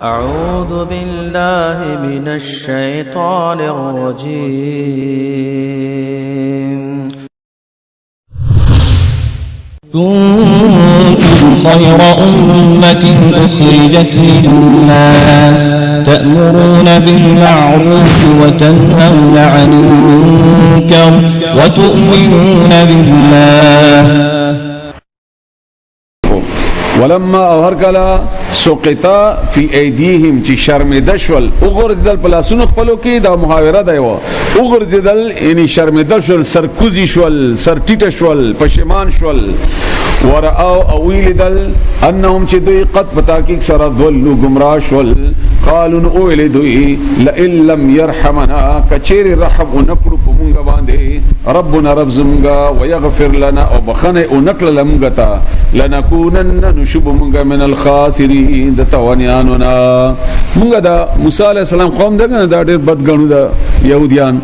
أعوذ بالله من الشيطان الرجيم. كنتم خير أمة أخرجت للناس تأمرون بالمعروف وتنهون عن المنكر وتؤمنون بالله. ولما أهركلا سقطا في أيديهم چې شرمېده شول وګرځیدل په لاسونو خپلو کې دا محاوره دی وګرځیدل یعنی شرمېده شول سرکوزي شول سرټیټه شول پښیمان شول ورأوا او ویلیدل انهم چې دوی قد بتاکیک سره ضلوا گمراه شول قالوا اویل دوی لئن لم يرحمنا کچیر رحم ونکړو په مونږ باندې ربنا رب زمونږه ويغفر لنا او بخنه ونکړه لمونږ ته لنكونن نشب مونږه من الخاسرین د توانیانونا مونږه دا موسی علی السلام قوم دغه دا ډېر بدګنو دا يهوديان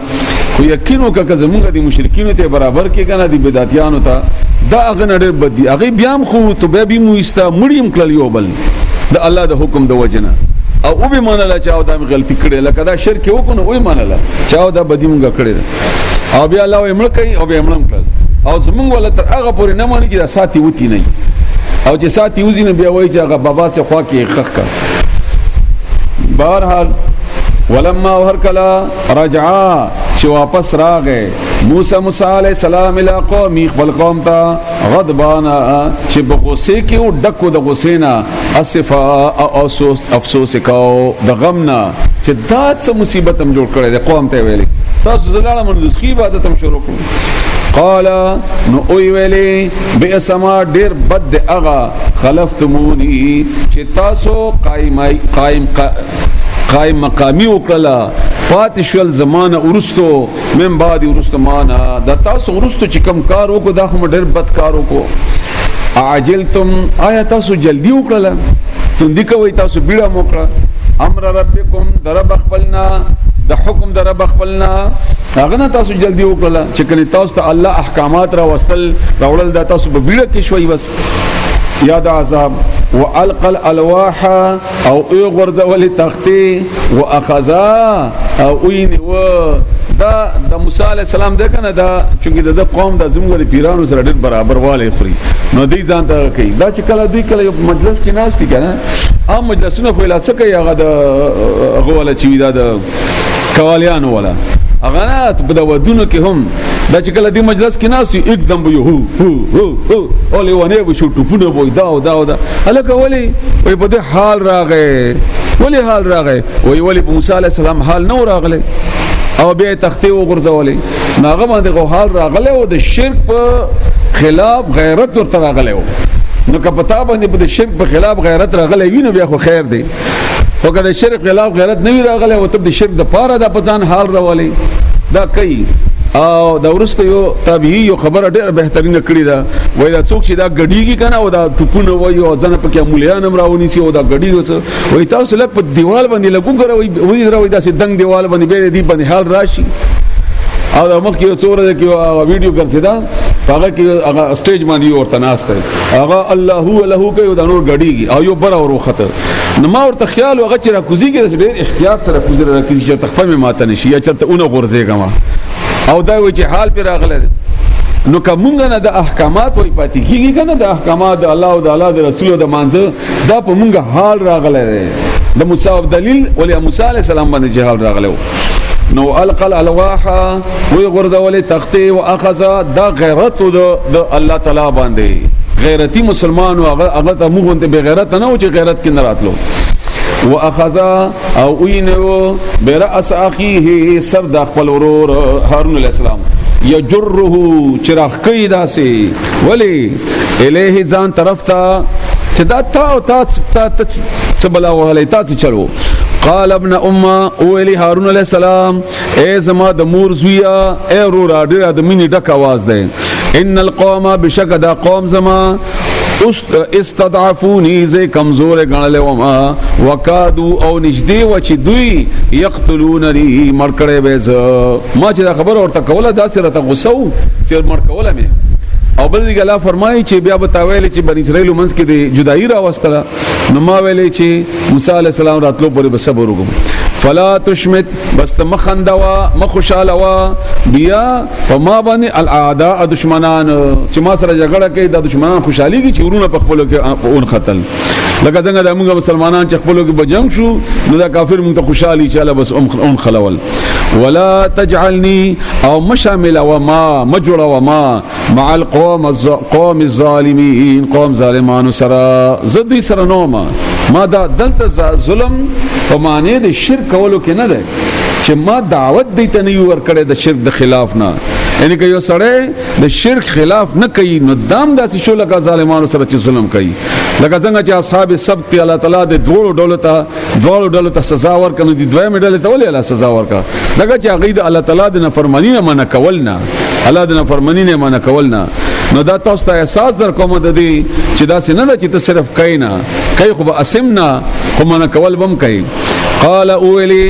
خو یقینو که زمونږه د مشرکین ته برابر کې کنه د بدعتیانو ته دا هغه نړۍ بدی هغه بیا خو ته به مو استا مړیم کړل یو بل د الله د حکم د وجنه او به مناله چاو دا غلطی کړي لکه دا شرک وکړو وای مناله چاو دا بدی مونږ کړی او بیا الله یې مړ کوي او به مړم کړل او زمونږ ولا تر هغه پورې نه مانی چې دا ساتي وتی نه او چې ساتي وزي نه بیا وای چې هغه بابا سه خوا کې خخ کا بهرحال ولما ورکلا رجعا چې واپس راغې موسی علیہ السلام الى قوم خپل قوم ته غضبانا چې بغوسه کې او ډکو د غوسینا اسفا او افسوس کاو د غمنا چې دا څه مصیبت هم جوړ کړی د قوم ته ویلي تاسو زلاله من د سخی عبادت هم شروع کړو قال نو اوی ویلي بئسما ډیر بد اغا خلفتمونی چې تاسو قائم مقامی وکړه پاتشول زمانه ورستو من بعد ورستو معنا دا تاسو ورستو چې کم کار وکړو دا هم ډېر بد کار وکړو عاجلتم آیا تاسو جلدی وکړه تندې کوي تاسو بیړه موکړه امر ربکم درب خپلنا د حکم درب خپلنا هغه نه تاسو جلدی وکړه چې کله تاسو ته الله احکامات را وستل راول دا تاسو په بیړه کې شوي بس یاد عذاب والقى الالواح او غرزول تختي واخذا او وين و دا د موسی علی السلام ده کنه دا چې د قوم د زموږ د پیرانو سره ډېر برابر والي خوري نو دوی ځان ته کوي دا چې کله دوی کله مجلس کې ناشتي کنه عام مجلسونه خو لا څه کوي هغه د هغه ولا چې دا د کوالیانو ولا هغه نه په د ودونو کې هم دا چې کله دی مجلس کې ناس یو एकदम به هو اولې ونه به شو ټپونه وای دا الکه ولی وای په دې حال راغې ولی په موسی علی السلام حال نو راغله او به تختې وغورځولې ناغه باندې غو حال راغله او د شرک په خلاف غیرت ورته راغله نو که پتا باندې په شرک په خلاف غیرت راغله ویني بیا خو خیر دی او که د شرک خلاف غیرت نه وی راغله او تب د شرک د پاره د پځان حال راولې دا کوي او دا ورسته یو تابعی یو خبره ډېر بهترینه کړی دا وای دا څوک چې دا غډیږي کنه او دا ټپونه وای او ځنه پکې مولیان امراونی سي او دا غډی وای تاسو لک په دیوال باندې لګو غره وای دا دا سي دنګ دیوال باندې به دی باندې حال راشي او دا مخ کې څوره کې ویډیو ګرځي دا هغه کې هغه سټیج باندې ورته ناشته هغه الله هو له کوي دا نور غډیږي او یو بر او خطر نو ما ورته خیال وغه چې را کوزي کې ډېر احتیاط سره کوزي را کوي چې تخفه ماته نشي یا چرته اونې غورځيګما او دا وی چې حال پر راغله نو کومګه نه د احکامات وای پاتې کیږي کنه د احکامات د الله او د الله د رسول د مانزه دا په مونږه حال راغله د موسی دلیل ولې موسی علی السلام باندې حال راغله نو القى الالواح وی غرزول تختي واخذ دا غیرت د الله تعالی باندې غیرتی مسلمان او هغه ته موږ ته بغیرت نه او چې غیرت کې نه راتلو واخذ او وینو براس اخيه سر د خپل ورور هارون علیہ السلام یجره چراغ کیدا سي ولی الیه ځان طرف ته چې دا تا سبلا وهلی تا چلو قال ابن امه اولی هارون علیہ السلام اے زما د مور زویا اے رورا ډیر د مینی ډک आवाज ده ان القوم بشک دا قوم زما استضعفوني زي کمزور غنل وما وقادو او نجدي و چې دوی يقتلونني مرکړې به ما چې خبر ورته کوله دا سره ته غوسو چې مرکوله مې او بل دی الله فرمایي چې بیا به تاویل چې بنی اسرائیل منځ کې د جدائی را واستله نو ما ویلې چې موسی علی السلام راتلو پورې به صبر وکم فلا تشمت بس مخندوا مخشالوا بیا فما باندې الاعداء دشمنان چې ما سره جګړه کوي د دشمنان خوشحالي کی چورونه په خپل کې اون قتل لکه څنګه د موږ مسلمانان چې خپل کې بجنګ شو نو دا کافر موږ ته خوشحالي چې الله بس اون خلول ولا تجعلني او مشامل وما مجرى وما مع القوم الظالمين قوم ظالمان سرا زدي سرا نوما ما دا دلته ظلم په معنی د شرک کولو کې نه ده چې ما دعوت دی ته نه ور کړې د شرک د خلاف نه یعنی که یو سړی د شرک خلاف نه کوي نو دام داسې شو لکه ظالمانو سره چې ظلم کوي لکه څنګه چې اصحاب سبت الله تعالی د دوړو ډولو ته سزا ورکړي دي دوی مډل ته ولې الله سزا ورکړه دغه چې هغه د الله تعالی د نافرمانی نه منع کولنا الله د نافرمانی نه منع کولنا نو دا تاسو ته احساس در کوم د دې چې دا څنګه ده چې ته صرف کینا کوي خو به اسمنا خو منع کول بم کوي قال اولی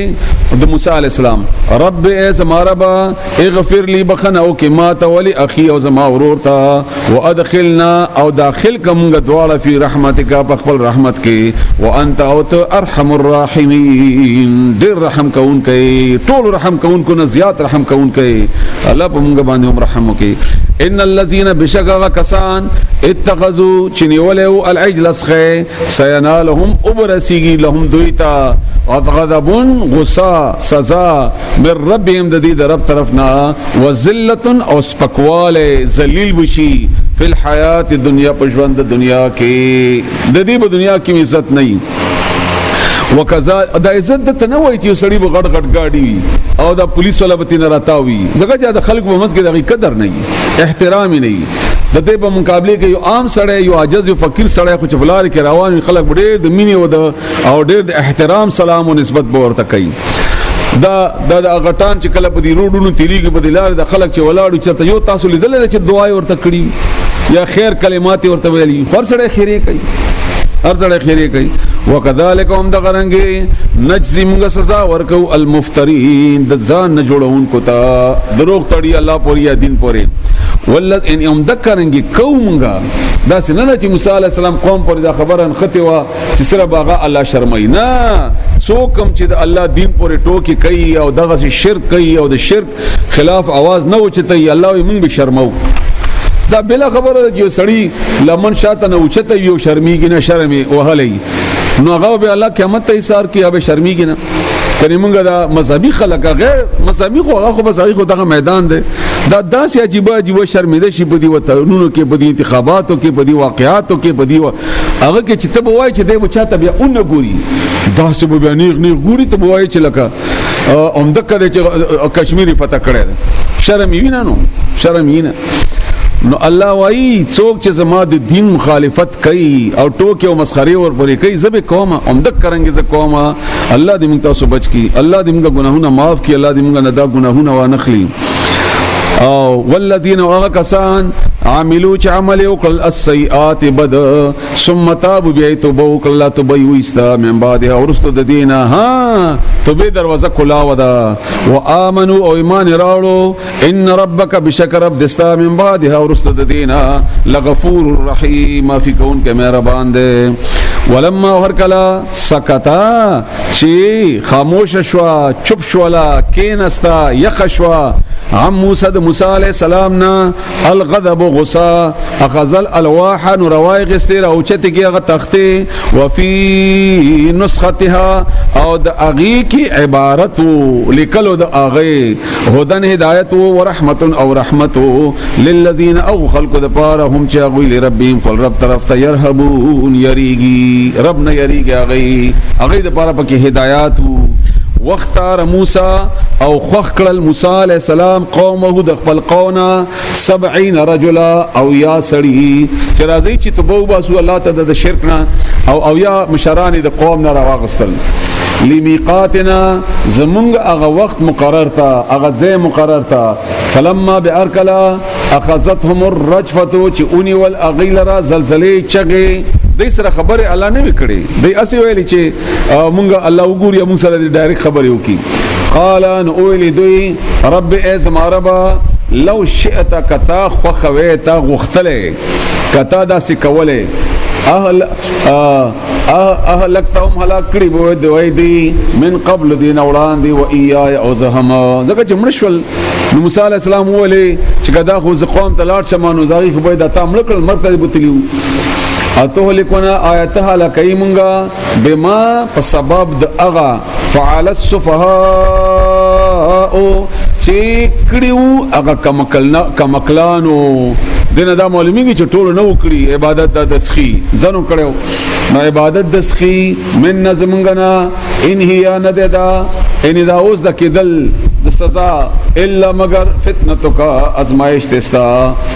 د موسی علی السلام رب ازما رب اغفر لي بخنه او کې ما ته ولي اخي او زما ورور ته وادخلنا او داخل کوم غدواله فی رحمتک په خپل رحمت کې وانت او ارحم الراحمین ډیر رحم کون کوي ټول رحم کون کو نه زیات رحم کون کوي الله په موږ باندې رحم وکي ان الذين بشغوا كسان اتخذوا چنيولوا العجل اسخه سينالهم ابرسيغي لهم دويتا غضبون غصه سزا من ربهم د دې رب طرفنا وذلت او سپکواله ذلیل وشي فی الحیات الدنیا پښوند دنیا کې د دې په دنیا کې عزت نه وکذا د عزت ته نه وای چې سړی به غټ غټ گاډي او د پولیس ولا به نه راتاوي ځکه چې د خلکو په منځ کې د قدر نه احترام نه د دې په مقابله کې یو عام سړی یو عاجز یو فقیر سړی خو چبلار کې روان خلک ډېر د مینې او ډېر د احترام سلام او نسبت به ورته کوي دا غټان چې کله په دې روډونو تیریږي په دې لار د خلک چې ولاړو چې یو تاسو لیدل چې دعای ورته کړي یا خیر کلمات ورته ویلي هر سړی خیره کوي هر سړی خیره کوي وکذالک هم د غرنګي نجزی موږ سزا ورکو المفترین د ځان نه جوړونکو ته دروغ تړي الله پورې یا دین پورې ولذ ان هم ذکرنګي قومګه دا څنګه چې موسی علی السلام قوم پر دا خبره انخته وا چې سره باغه الله شرمای نه څوکم چې د الله دین پورې ټوکی کوي او دغه شرک کوي او د شرک خلاف आवाज نه وچتای الله یې موږ به شرمو دا بلا خبره یو سړی لمن شاته نه اوچته یو شرمېږي نه شرمې وهلې نو هغه به الله قیامت ته ایثار کوي به شرمېږي نه کني مونږ دا مذهبي خلک غیر مذهبي خو بس هغه دغه میدان دی دا داسې عجیب شرمېده شي په دې وطنونو کې په دې انتخاباتو کې په دې واقعاتو کې په دې هغه کې چې ته وایي چې دی چاته بیا اون ګوري داسې به بیا نه ګوري ته وایي چې لکه اومده کده چې کشمیری فتح کړی شرم یې نه نو شرم یې نه نو الله وایي څوک چې زما د دین مخالفت کوي او ټوکې او مسخري ور پرې کوي زبې کومه اومده کرانګي ز کومه الله دې موږ تاسو بچ کی الله دې موږ ګناهونه معاف کی الله دې موږ نه دا ګناهونه وانخلي او والذین وغکسان عملوا چې عمل وکړل السیئات بد ثم تابوا بیتوبوا وکړل توبه وستا من بعد اورستو د دینه ها توبه دروازه کلا ودا وامنوا او ایمان راوړو ان ربک بشکر رب دستا من بعد اورستو د دینه لغفور رحیم فی کون کې مهربان دی ولما هر کلا سکتا چې خاموش شوا چپ شولا کینستا یخ شوا عم موسی علیہ السلام نا الغضب غصا اخذل الواح روای غستر او چته کی غ تخته وفي نسختها او د اغي کی عبارت لیکلو د اغي هدن هدایت و رحمت او رحمت للذین او خلق د پاره هم چې غوی لربهم قل رب طرف ته يرهبون یریږي رب نه یریږي اغي د پاره پکې هدایت واختار موسی او خخکل موسی علیہ السلام قومه د خپل قونا 70 رجلا او یا سړی چې راځي چې توبه وباسو الله ته د شرک نه او یا مشران د قوم نه راغستل لمیقاتنا زمونږ هغه وخت مقرر تا هغه ځای مقرر تا فلما بارکلا اخذتهم الرجفه چې اونی ول اغیلرا زلزلې چغې د سره خبره الله نه وکړي د اسی ویلي چې مونږ الله وګوري مونږ سره ډایرکټ خبرې وکي قال ان اولی دوی رب از ماربا لو شئت کتا خوخوي تا غختله کتا دا سکوله اهلکتهم هلاک کړي بو دوی دی من قبل دین اولان دی و ایای او زهما دغه جمړشل نو موسی علی السلام ولې چې کدا خو قوم تلاړ شمانو زاغي خو به د تاملکل مرتبه بتلیو اته لیکونه آیته لکایمنګا بما په سبب د اغا فعل السفهاء چې کړیو هغه کمکلانو دنه دا معلومیږي چې ټول نو کړی عبادت د سخی زنو کړو نو عبادت د سخی من نظمنګنا ان هي نددا ان دا اوس د کېدل د سزا الا مگر فتنتک ازمائش تستا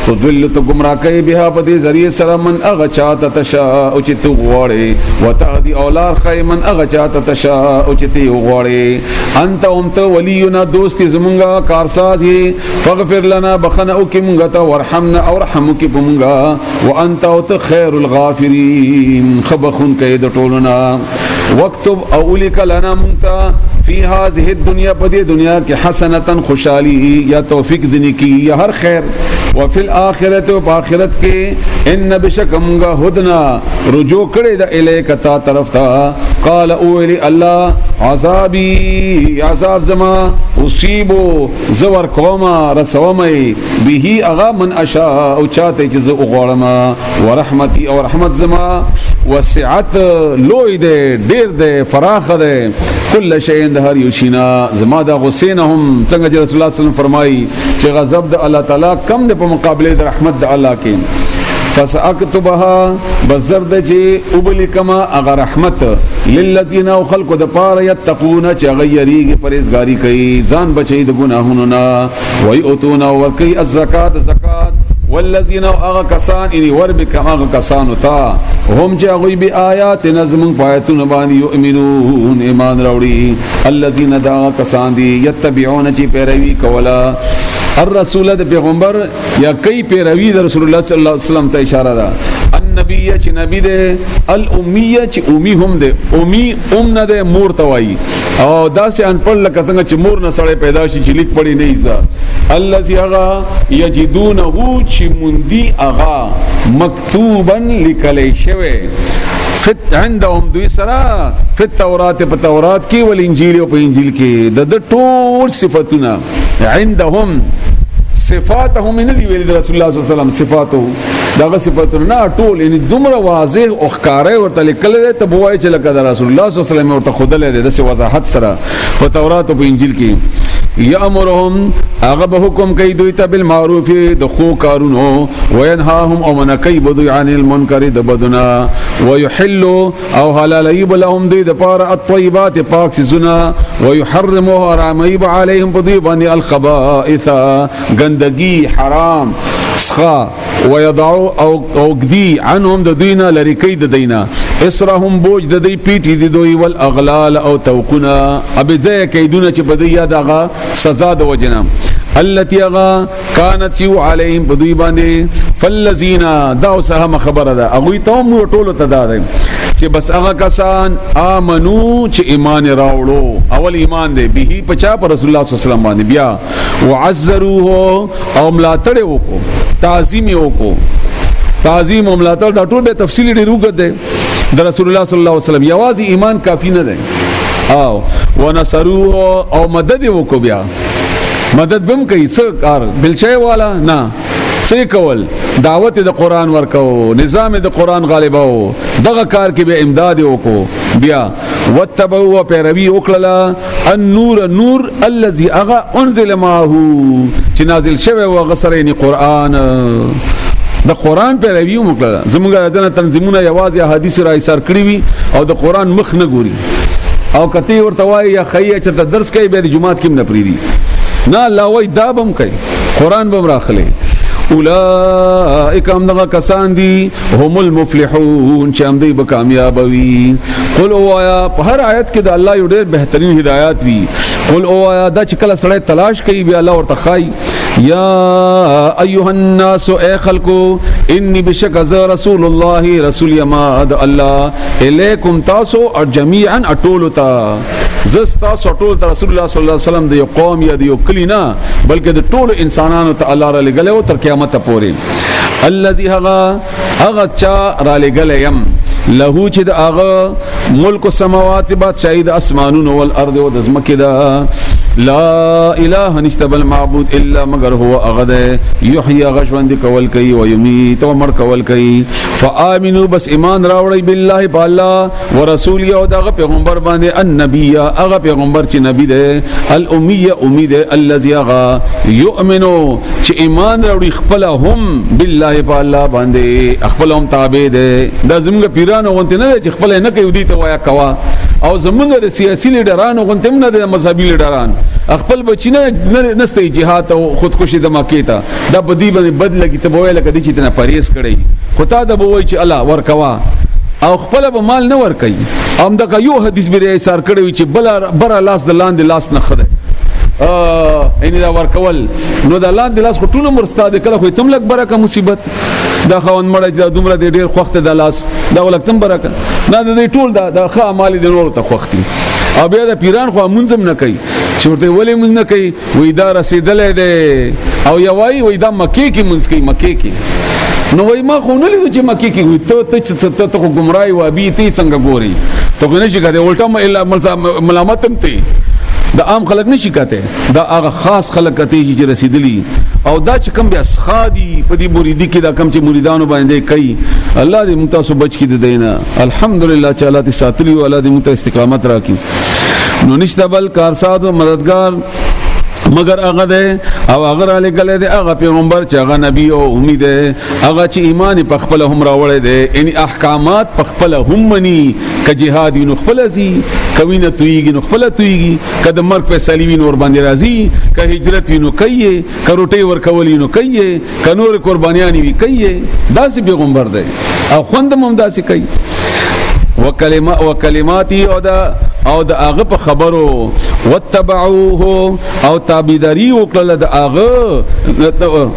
تو دل تو گمراه کوي بها په دې ذریعہ سره من اغه چاته تشا او چې تو غوړي وتهدي اولار خای من اغه چاته تشا او چې تو غوړي انت امت ولينا دوست زمونږه کارساز فغفر لنا بخنا او کې مونږه ته ورحمنا او رحمك بمونږه وانت او خير الغافرين خبخون کې د ټولنا وکتب اولک لنا مونږه فی هذه الدنیا پدی دنیا کې حسنتا خوشحالی یا توفیق دنی کی یا ہر خیر وفي الاخرت و آخرت کې ان بشکمغا هدنا رجوع کړي د الیک تا طرف تا قال اولی الله عذابی عذاب زما اصيبو زور کوما رسومي به اغا من اشاء او چاته چې زه وغوړم ورحمتي او رحمت زما وسعت لوی دے ډیر دے فراخ دے کل شی د هر یو شینا زما د غسینهم څنګه چې رسول الله صلی الله علیه وسلم فرمایي چې غضب د الله تعالی کم د په مقابله د رحمت د الله کې فساكتبها بزرد چې وبلی کما اغه رحمت للذین خلق د پاره یتقون چې غیریږي پرهیزګاری کوي ځان بچي د ګناهونو نه وای اوتون او ورکی الزکات زکات والذین اغه کسان ان وربک اغه کسان تا هم چې غوی به آیات نظم پایتون باندې یؤمنون ایمان راوړي الذین دا کسان دي یتبعون چې پیروي کولا الرسول د پیغمبر یا کای پیروي د رسول الله صلی الله علیه وسلم ته اشاره ده النبی چې نبی ده الامیه چې امی هم ده امی نه ده مور توای او داسې ان پړ لکه څنګه چې مور نه سړی پیدا شي چې لیک پړی نه ایزا الذي اغا یجدونه چې مندي اغا مکتوبا لکلی شوی فت عندهم دوی سرا فت تورات په تورات کې ول انجیل او په انجیل کې د ټول صفاتونه عندهم صفاتهم نه دی ویل رسول الله صلی الله علیه وسلم صفاتو دغه صفاتونه نه ټول یعنی دومره واضح او ښکارې ورته لیکل دي ته بوای چې لکه رسول الله صلی الله علیه وسلم ورته خودل دي د وضاحت سره په تورات او په انجیل کې یامرهم هغه به حکم کوي دوی ته بالمعروف د خو کارونو وینهاهم او منکای بدوی عن المنکر د بدنا ويحل او حلال ایب لهم دوی د پاره الطيبات پاک سيزونه ويحرم حرام ایب عليهم بدوی باندې الخبائث گندگی حرام سخا ويضعوا او گدی عنهم د دوینا لریکې د دینا اسرهم بوج د دی پیټي د دوی والاغلال او توقنا ابځه کیدونه چې بدی یادغه سزا د وجنا التي اغا كانت يو عليهم بدوی باندې فالذين داو سهم خبره ده اغوی ته مو ټولو ته ده چې بس هغه کسان امنو چې ایمان راوړو اول ایمان دی به پچا پر رسول الله صلی الله علیه وسلم باندې بیا وعزروه او ملاتړ وکړو تعظیم وکړو تعظیم او ملاتړ دا ټول به تفصیلی ډیر وګد دی د رسول الله صلی الله علیه وسلم یوازې ایمان کافی نه دی او ونصروه او مدد وکړو بیا مدد بم کوي څه کار بلچای والا نه څه کول دعوت د قران ورکو نظام د قران غالبو دغه کار کې به امداد وکړو بیا وتبوا پیروي وکړه النور نور الذي اغا انزل معه چې نازل شوی و غسرین قران د قران پیروي وکړه زموږ د تنظیمونه یوازې احادیث را ایثار کړی وي او د قران مخ نه ګوري او کته ورته وای یا خیه چې درس کوي به د جمعات کې نه پریدي نه الله وای دا بم کوي قران بم راخلي اولئک هم دغه کسان دي هم المفلحون چې هم دوی به کامیاب وي قل او آیا په هر آیت کې د الله یو ډېر بهترین هدایت وي قل او آیا دا چې کله سړی تلاش کوي به الله ورته خای یا ایها الناس اے خلقو انی بشک از رسول الله رسول یما د الله الیکم تاسو جميعا اټولتا زستا سټول رسول الله صلی الله علیه وسلم د یو قوم یا د یو کلی نه بلکې د ټول انسانانو ته الله را لګلې او تر قیامت پورې الذي هغه چا را لګلې يم له چې د هغه ملک السماوات بادشاہي د اسمانونو والارض او د زمکه ده لا اله نشته بل معبود الا مگر هو اغد يحيي غشوند کول کوي او يميت او مر کول کوي فآمنوا بس ایمان راوړی بالله بالله ورسول او دغه پیغمبر باندې النبي هغه پیغمبر چې نبی ده الاميه امید الذي هغه يؤمنو چې ایمان راوړي خپل هم بالله بالله باندې خپل هم تابع ده د زموږ پیرانو غونته نه چې خپل نه کوي دي ته وایا کوا او زمونږ د سیاسي لیډرانو غونته نه د مذهبي لیډران خپل بچینه نسته جهاد او خودکشي د ماکیتا دا بدی باندې بد لګی ته وای لکه د چې تنه پریز کړي خدا د بووي چې الله ورکوا او خپل به مال نه ور کوي ام دا یو حدیث به سار کړي چې بر لاس د لاندې لاس نه خره ان دا ورکول نو د لاندې لاس خټونه مرستاده کله خو تم لک برکه مصیبت دا خوان مړ چې دومره ډیر خوخته د لاس دا ولکتم برکه نه د ټول دا ښه مال د نور ته خوختي او بیا د پیران خو منظم نه کوي چې ورته ولې مونږ نه کوي وې دا رسیدلې ده او یوای وې دا مکه کې مونږ کوي مکه کې نو وای ما خو نه لیدو چې مکه کې ته ګمراي و ابي ته څنګه ګوري ته نه شي کده الټا الا ملامتم ته دا عام خلک نشي کته دا هغه خاص خلک کته چې رسیدلی او دا چې کم بیا اسخادي په دې مریدي کې دا کم چې مریدانو باندې کوي الله دې متاسو بچ کې دینه الحمدلله چې الله دې ساتلی او الله دې مت استقامت راکړي نو نشته بل کارساز او مددگار مگر هغه ده او هغه علی گله ده هغه پیغمبر چې هغه نبی او امید ده هغه چې ایمان په خپل هم راوړی ده ان احکامات په خپل هم منی ک جهاد نو خپل زی کوینه تویږي نو خپل تویږي کله مرګ فیصله ویني ور باندې راځي ک هجرت وینو کوي ک روټي ور کولی نو کوي ک نور قربانیانی وی کوي داسې پیغمبر ده او خوندم هم داسې کوي وکلماتی او د هغه په خبرو وتبعوه او تابعداري وکړه د هغه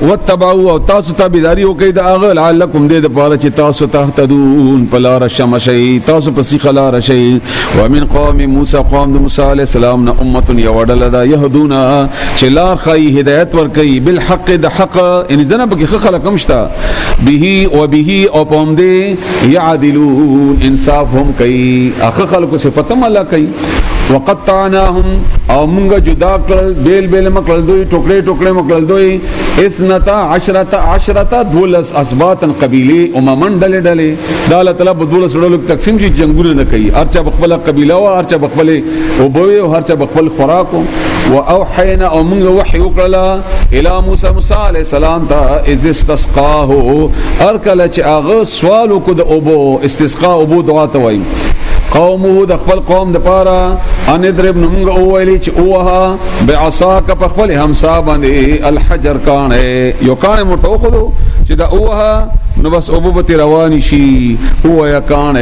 وتبعوا او تاسو تابعداري وکړئ د هغه لعلکم دې د پاره چې تاسو تهتدون بلار شمشي تاسو په سي خلار شي ومن قوم موسی قوم د موسی عليه السلام نه امه يودل دا يهدون چې لار خي هدايت ور کوي بالحق د حق ان ځنه به خلق مشتا به وبه او پوم دې يعدلون انصافهم کوي اخ خلق صفتم الله کوي وقطعناهم او مونږه جدا کړل بیل مکړل دوی ټوکړي مکړل دوی 12 دولس اسباتن قبيله اممن ډلې دا الله تعالی په دولس ډلو تقسیم شي جنگونه نه کوي ارچا بخبل قبيله او ارچا بخبل او بوي او ارچا بخبل خوراک او اوحينا او مونږه وحي وکړه الى موسی عليه السلام ته اذ استسقاه ارکل چې هغه سوال کو د اوبو استسقاء اوبو دعا ته وایي قومه د خپل قوم د پاره ان درب نمغه اولی چې اوها بعصاک په خپل همسا باندې الحجر کان یو کان مرته خو چې دا اوها نو بس ابوبت رواني شي او یا کان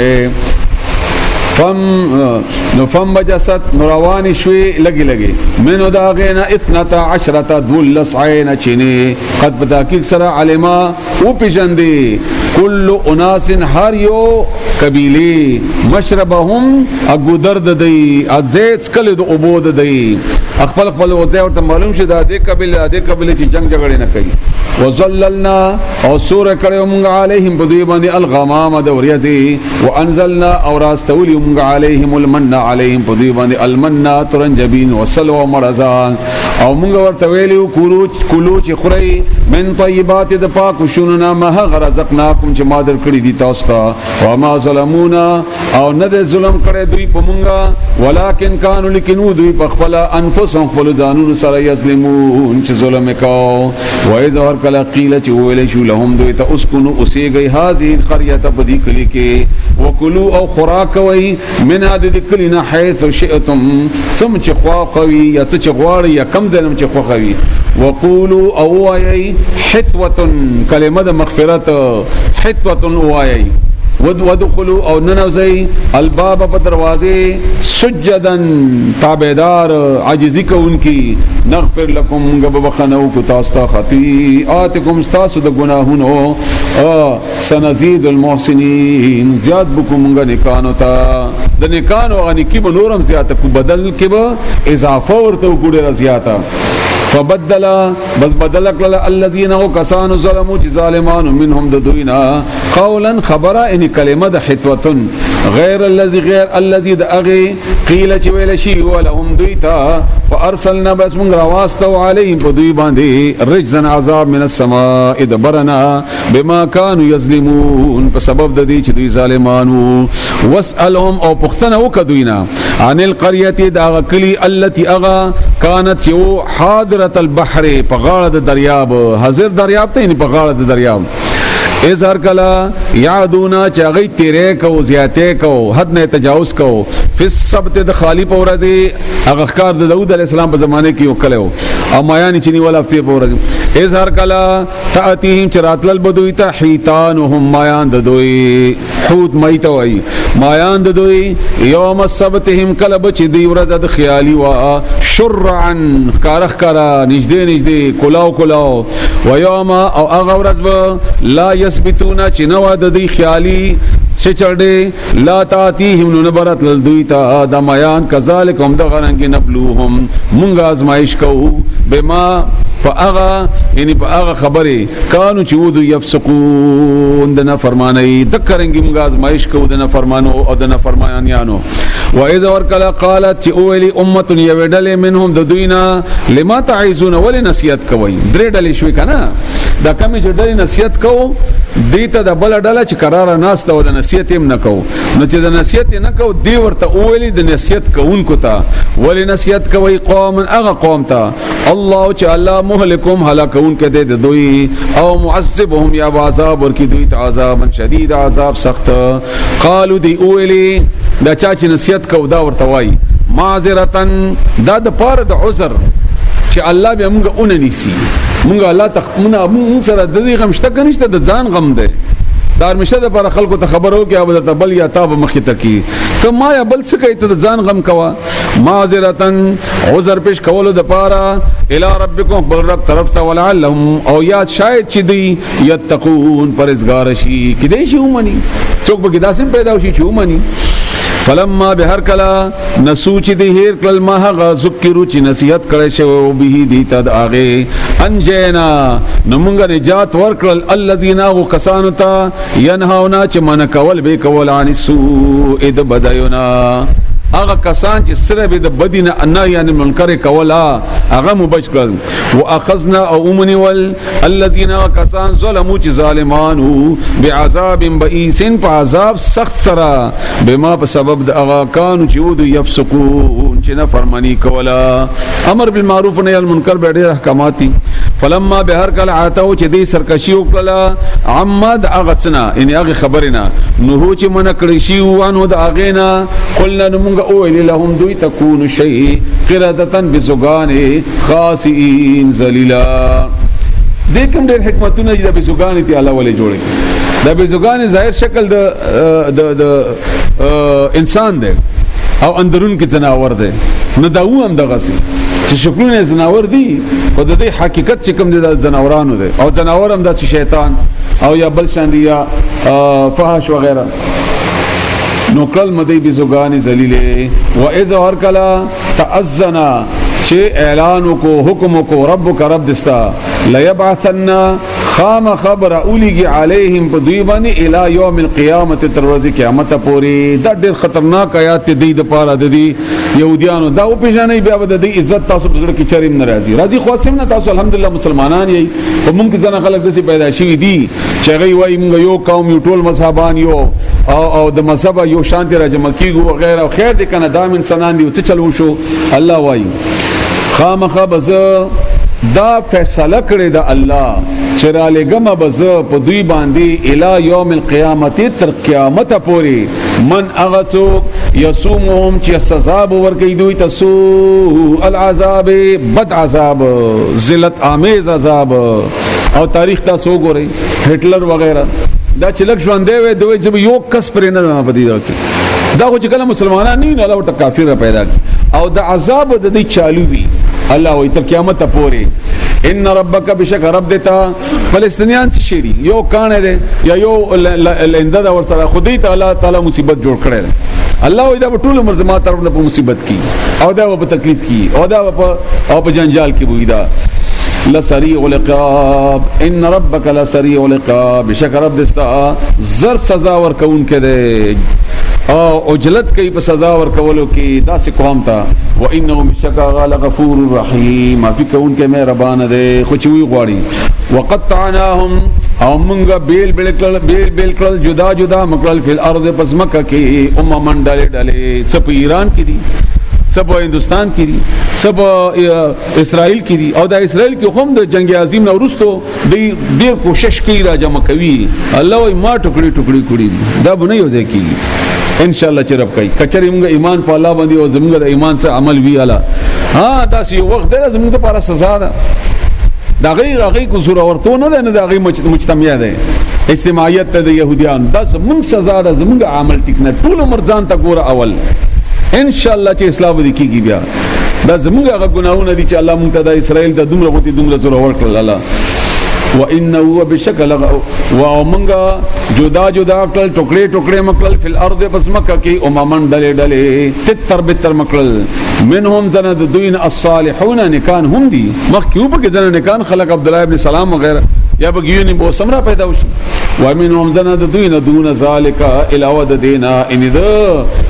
فم بجست نروانی شوی لگی منو داغینا 12 دولس عین چینی قد بتاکیق سرا علما او پیجندی کل اناس هر یو قبیلی مشربهم اگو درد دی ازیت کل دو عبود دی خپل وځي ورته معلوم شه د دې قبيله چې جنگ جګړه نه کوي وظللنا او سور کړو موږ عليهم په دوی باندې الغمام د وريتي وانزلنا او راستولي موږ عليهم المن عليهم په دوی باندې المن ترنجبين وسلوى مرزان او موږ ورته ویلو کولو چې خوري من طيبات د پاک شوننا ما رزقناکم چې ما در کړی دي تاسو ته وما ظلمونا او نه د ظلم کړي دوی په موږ ولکن كانوا لكنوا دوی په خپل انفسهم خپل ځانونو سره یظلمون چې ظلم وکاو وایذ اور کلا قیل چې ویل شو لهم دوی ته اسكنوا اوسېږي هذه القريه بدی کلی کې وکلوا او خوراک وای من هذه الکلینا حيث شئتم ثم چې خواخوي یا چې غواړي یا کم ظلم چې خوخوي وقولوا او وای حثوه کلمه د مغفرت حثوه وای ودخلوا او ننوزي الباب په دروازه سجدن تابعدار عاجزی کوونکی نغفر لكم غبخنو کو تاسو خطیئاتکم تاسو د گناهونو سنزيد المحسنين زیاد بكم نکانو تا د نکانو غنی کی نورم زیات کو بدل کی اضافه ورته ګډه زیاته فبدل بس بدلك الذين كسانوا ظلموا ظالمان منهم ددوينا قولا خبر ان كلمه حتوه غير الذي دغي قيل ويل شي ولهم دويتا فارسلنا بس من رواستو عليهم بدوي باندي رجزا عذاب من السماء دبرنا بما كانوا يظلمون بسبب د دې چې دوی ظالمانو واسالهم او پختنه وکدوینا عن القريه دا کلی التي اغا كانت يو حاضره البحر پغاړه د دریاب حاضر دریاب ته نه پغاړه د دریاب اظهر کلا یادونا چاغی تیرے کو زیاته کو حد نه تجاوز کو فی السبت د خالی پورزی اغخکار د داود علیہ السلام په زمانه کې وکړو او مایانی چنی ولا فی پورزی اظهر کلا تاتیهم چراتل البدویتا حیتانهم مایان د دوی حوت مایته وای مایان د دوی یوم السبتهم کلب چ دی ورځ د خیالی وا شرعا کارخ کرا نږدې کلاو و یوم او اغه ورځ لا یثبتون چې نو د دی خیالی چړډه لا تاتیهم نبرت لدویتا د میان کذالک هم د غرنګ نبلوهم مونږ آزمائش کوو بما فاغا یعنی فاغا خبره کانو چود یفسقون د نافرمانی ذکرنګ مونږ آزمائش کوو د نافرمانو او د نافرمانیانو و اذا ورکلا قالت اولی امه یودل منهم د دوینا لما تعیزون ول نصیحت کوي درې ډلې شوي کنه دا کمی چې ډلې نصیحت کوو دیتا د بل ډله چې قرار ناست او د نصیحت هم نکو نو چې د نصیحت نه کو دی ورته اولی د نصیحت کوونکو ته ول نصیحت کوي قوم اغه قوم ته الله چې الله مهلكهم هلاكون کده د دوی او معذبهم یا عذاب ورکی دوی ته عذاب شدید عذاب سخت قالو دی اولی دا چا چې نصیحت کو دا ورته وای معذرتن دا د پاره د عذر چې الله به موږ اون نیسی موږ الله تخمنا موږ سره د دې غم شته کنيشته د ځان غم ده دار مشه د پر خلکو ته خبرو کې او د بل یا تاب مخې تکي ته ما یا بل څه کوي ته د ځان غم کوا معذرتن عذر پیش کولو د پاره الی ربکم بل رب طرف ته ولعلهم او یا شاید چې دی یتقون پرهیزګار شي کې دی شي ومني څوک به داسې پیدا شي چې ومني فلما بهر کلا نسوچ دی هیر کل ما غ ذکرو چې نصیحت کړي شو به دی تد اغه انجینا نمونګه نجات ورکل الذين کسانتا ينهونا چې من کول به کول عن سوء د بدایونا هغه کسان چې سره به د بدینه ان یعنی منکر کولا هغه مبش کړ واخذنا او امني ول الذين کسان ظلموا چې ظالمانو بعذاب بئس فعذاب سخت سرا بما په سبب د هغه کانو چې ود يفسقون چې نه فرمانی کولا امر بالمعروف نهي عن المنکر به ډېر احکاماتي فلما بهر کل عاتو چې دې سرکشي وکړه عمد اغسنا ان هغه خبرنا نو چې من کړی شی وانه د اغینا قلنا نمغه او لهم دوی تكون شيء قردة بزغان خاسئين ذلیلا دې کوم ډېر حکمتونه د بزغان ته الله ولې جوړي د بزغان ظاهر شکل د انسان دی او اندرون کې جناور دی نه دا هم دغه سي چې شکلونه جناور دي او د دې حقیقت چې کوم دي د جناورانو دي او جناور هم د شیطان او یا بل شان دي یا فحش وغیرہ نو کل مدی بزغان ذلیله و اذا هر کلا تاذنا چې اعلان کو حکم کو ربک رب دستا ليبعثن خام خبر اولیږي علیهم په دوی باندې الی یوم القیامت تر ورځې قیامت پورې دا ډېر خطرناک آیات دي د پاره د دې يهوديانو دا او پیژنې بیا د دې عزت تاسو په ځړ کې چریم ناراضي راضي خاصم نه تاسو الحمدلله مسلمانان یې او موږ ځنه خلک دسي پیدا شوي دي چې غي وای موږ یو قوم یو ټول مذهبان یو او د مذهب یو شانتي راجم کیږي او غیره خیر دي کنه دا من سنان دي څه چلو شو الله وای خامخه بز دا فیصله کړی دا الله چې را لګم بز په دوی باندې الی یوم القیامت تر قیامت پورې من اغسو یسومهم چې سزا ورکړي دوی ته سوء العذاب بد عذاب ذلت آمیز عذاب او تاریخ تاسو ګورئ هټلر وغیرہ دا چې لک ژوند دی دوی چې یو کس پر نه پدې دا کې دا خو چې کله مسلمانان نه الله ورته کافر پیدا او د عذاب د دې چالو وي الله وي تر قیامت پورې ان ربک بشک رب دتا فلسطینیان څه شي یو کانه دی یا یو لنده ور سره خدای ته الله تعالی مصیبت جوړ کړي الله وي دا ټول عمر زما طرف نه په مصیبت کی او دا په تکلیف کی او دا په جنجال کی وي دا لسریع العقاب ان ربک لسریع العقاب بشک رب دستا زر سزا ور کون کړي او اجلت کوي په سزا ور کولو کې داسې قوم ته و انه بشک غفور رحیم معافي کون کې مهربان دی خو چې وی غواړي وقطعناهم او موږ بیل کړل جدا جدا مکرل فی الارض پس مکه کې اممن ډلې څه په ایران کې دي څه په هندستان کې دي څه په اسرائیل کې دي او دا اسرائیل کې هم د جنگ عظیم نو وروسته ډیر کوشش کوي را جمع کوي الله وي ما ټوکړي کړي دي دا به نه یو ځای کیږي ان شاء الله چې رب کوي کچري موږ ایمان په الله باندې او زموږ د ایمان سره عمل وی الا ها دا سی وخت ده زموږ لپاره سزا ده دا غي کو زور ورته نه ده دا غي مجتمعي ده اجتماعیت ته د يهوديان دا زموږ سزا ده زموږ عمل ټیک نه ټول عمر ځان ته ګوره اول ان شاء الله چې اسلام دې کیږي بیا دا زموږ هغه ګناهونه دي چې الله مونږ ته د اسرائیل د دومره زور ورکړل الله وانه بشکل ومنغا جدا کل ټوکړي مکل فل ارض پس مکه کې اممن ډلې تتر مکل منهم زند دوین الصالحون نکان هم دي مخکیو په کې زند نکان خلق عبد الله ابن سلام وغيرها یا بګیونی بو سمرا پیدا وشي ومنهم زند دوین دون ذالک علاوه دینا ان ذ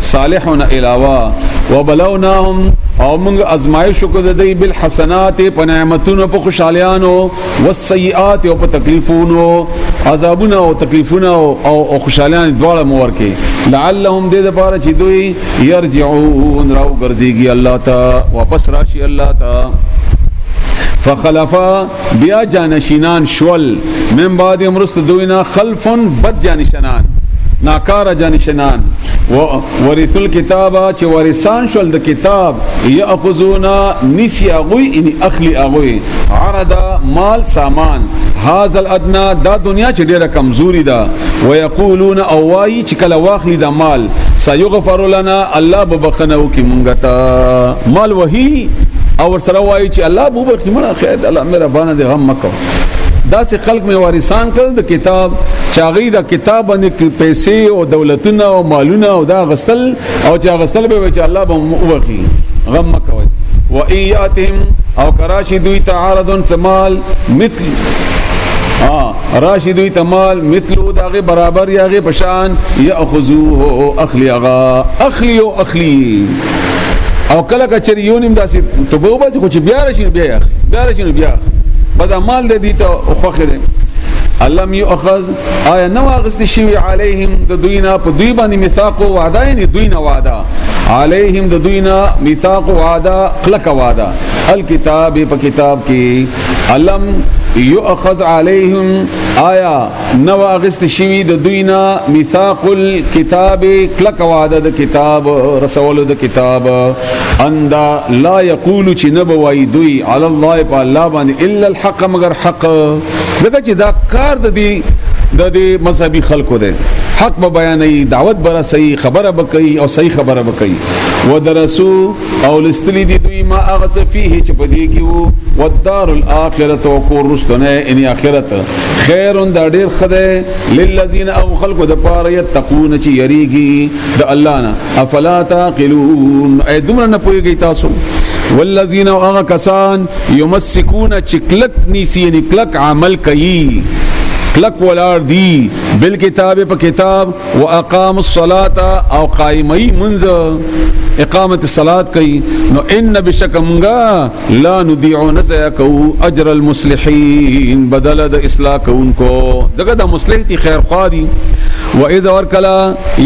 صالحون علاوه وبلوناهم او موږ ازمایش کو د دې بالحسنات په نعمتونو په خوشالیانو والسیئات او په تکلیفونو عذابونو او تکلیفونو او خوشالیان دواړه مور کې لعلهم دې د پاره چې دوی يرجعون راو ګرځيږي الله ته واپس راشي الله ته فخلفا بیا جانشینان شول من بعد امرست دوینا خلفن بد جانشینان ناکار جانشینان ورث الكتاب چې ورثان شول د کتاب یاخذونا نسی اغوی ان اخلی اغوی عرض مال سامان هاذا الادنى دا دنیا چې ډیره کمزوري ده ويقولون اوای چې کله واخلی د مال سيغفر لنا الله ببخنو کی مونږ ته مال وਹੀ او سره وای چې الله بوبخي مړه خیر الله مهربان دي غم مکو دا سه خلق می وارثان کړ د کتاب چاغي د کتاب باندې پیسې او دولتونه او مالونه او دا غستل او چې غستل به چې الله به وبخي غم مکو و اياتهم او کراشي دوی تعارض سمال مثل راشدوی تمال مثلو داغه برابر یاغه پشان یاخذوه اخلی او کله کچری یونیم داسې توبه وباسي خو چې بیا راشي بیا بدا مال دې ته خوخره علم یؤخذ آیا نو اغست شوی علیهم د دوینا په دوی باندې میثاق او وعده یعنی دوینا وعده علیهم د دوینا میثاق او وعده خلق وعده الکتاب په کتاب کې علم یؤخذ علیهم آیا نو اغست شوی د دوینا میثاق الكتاب خلق وعده د کتاب رسول د کتاب اندا لا یقول چې نبوی دوی علی الله په الله باندې الا الحق مگر حق دغه چې دا کار د دې مذهبي خلکو ده حق به بیانې دعوت بر صحیح خبره بکې او صحیح خبره بکې ودرسو او لستلی دي دوی ما اغث فيه چې پدې کې وو والدار الاخرته او کور رستنه ان اخرت خیر دا ډیر خده للذین او خلقوا د پاره یتقون چې یریږي د الله نه افلا تعقلون اې دومره نه پوهیږي تاسو والذین او هغه کسان یمسکون چکلک نیسی نکلک عمل کوي کلک ولار دی بالکتاب په کتاب واقام الصلاه او قائمی منذ اقامت الصلاه کوي نو ان بشکمغا لا نضيع نزاکو اجر المصلحین بدل د اصلاح کوونکو دغه د مصلحتي خیر خادي واذا ورکلا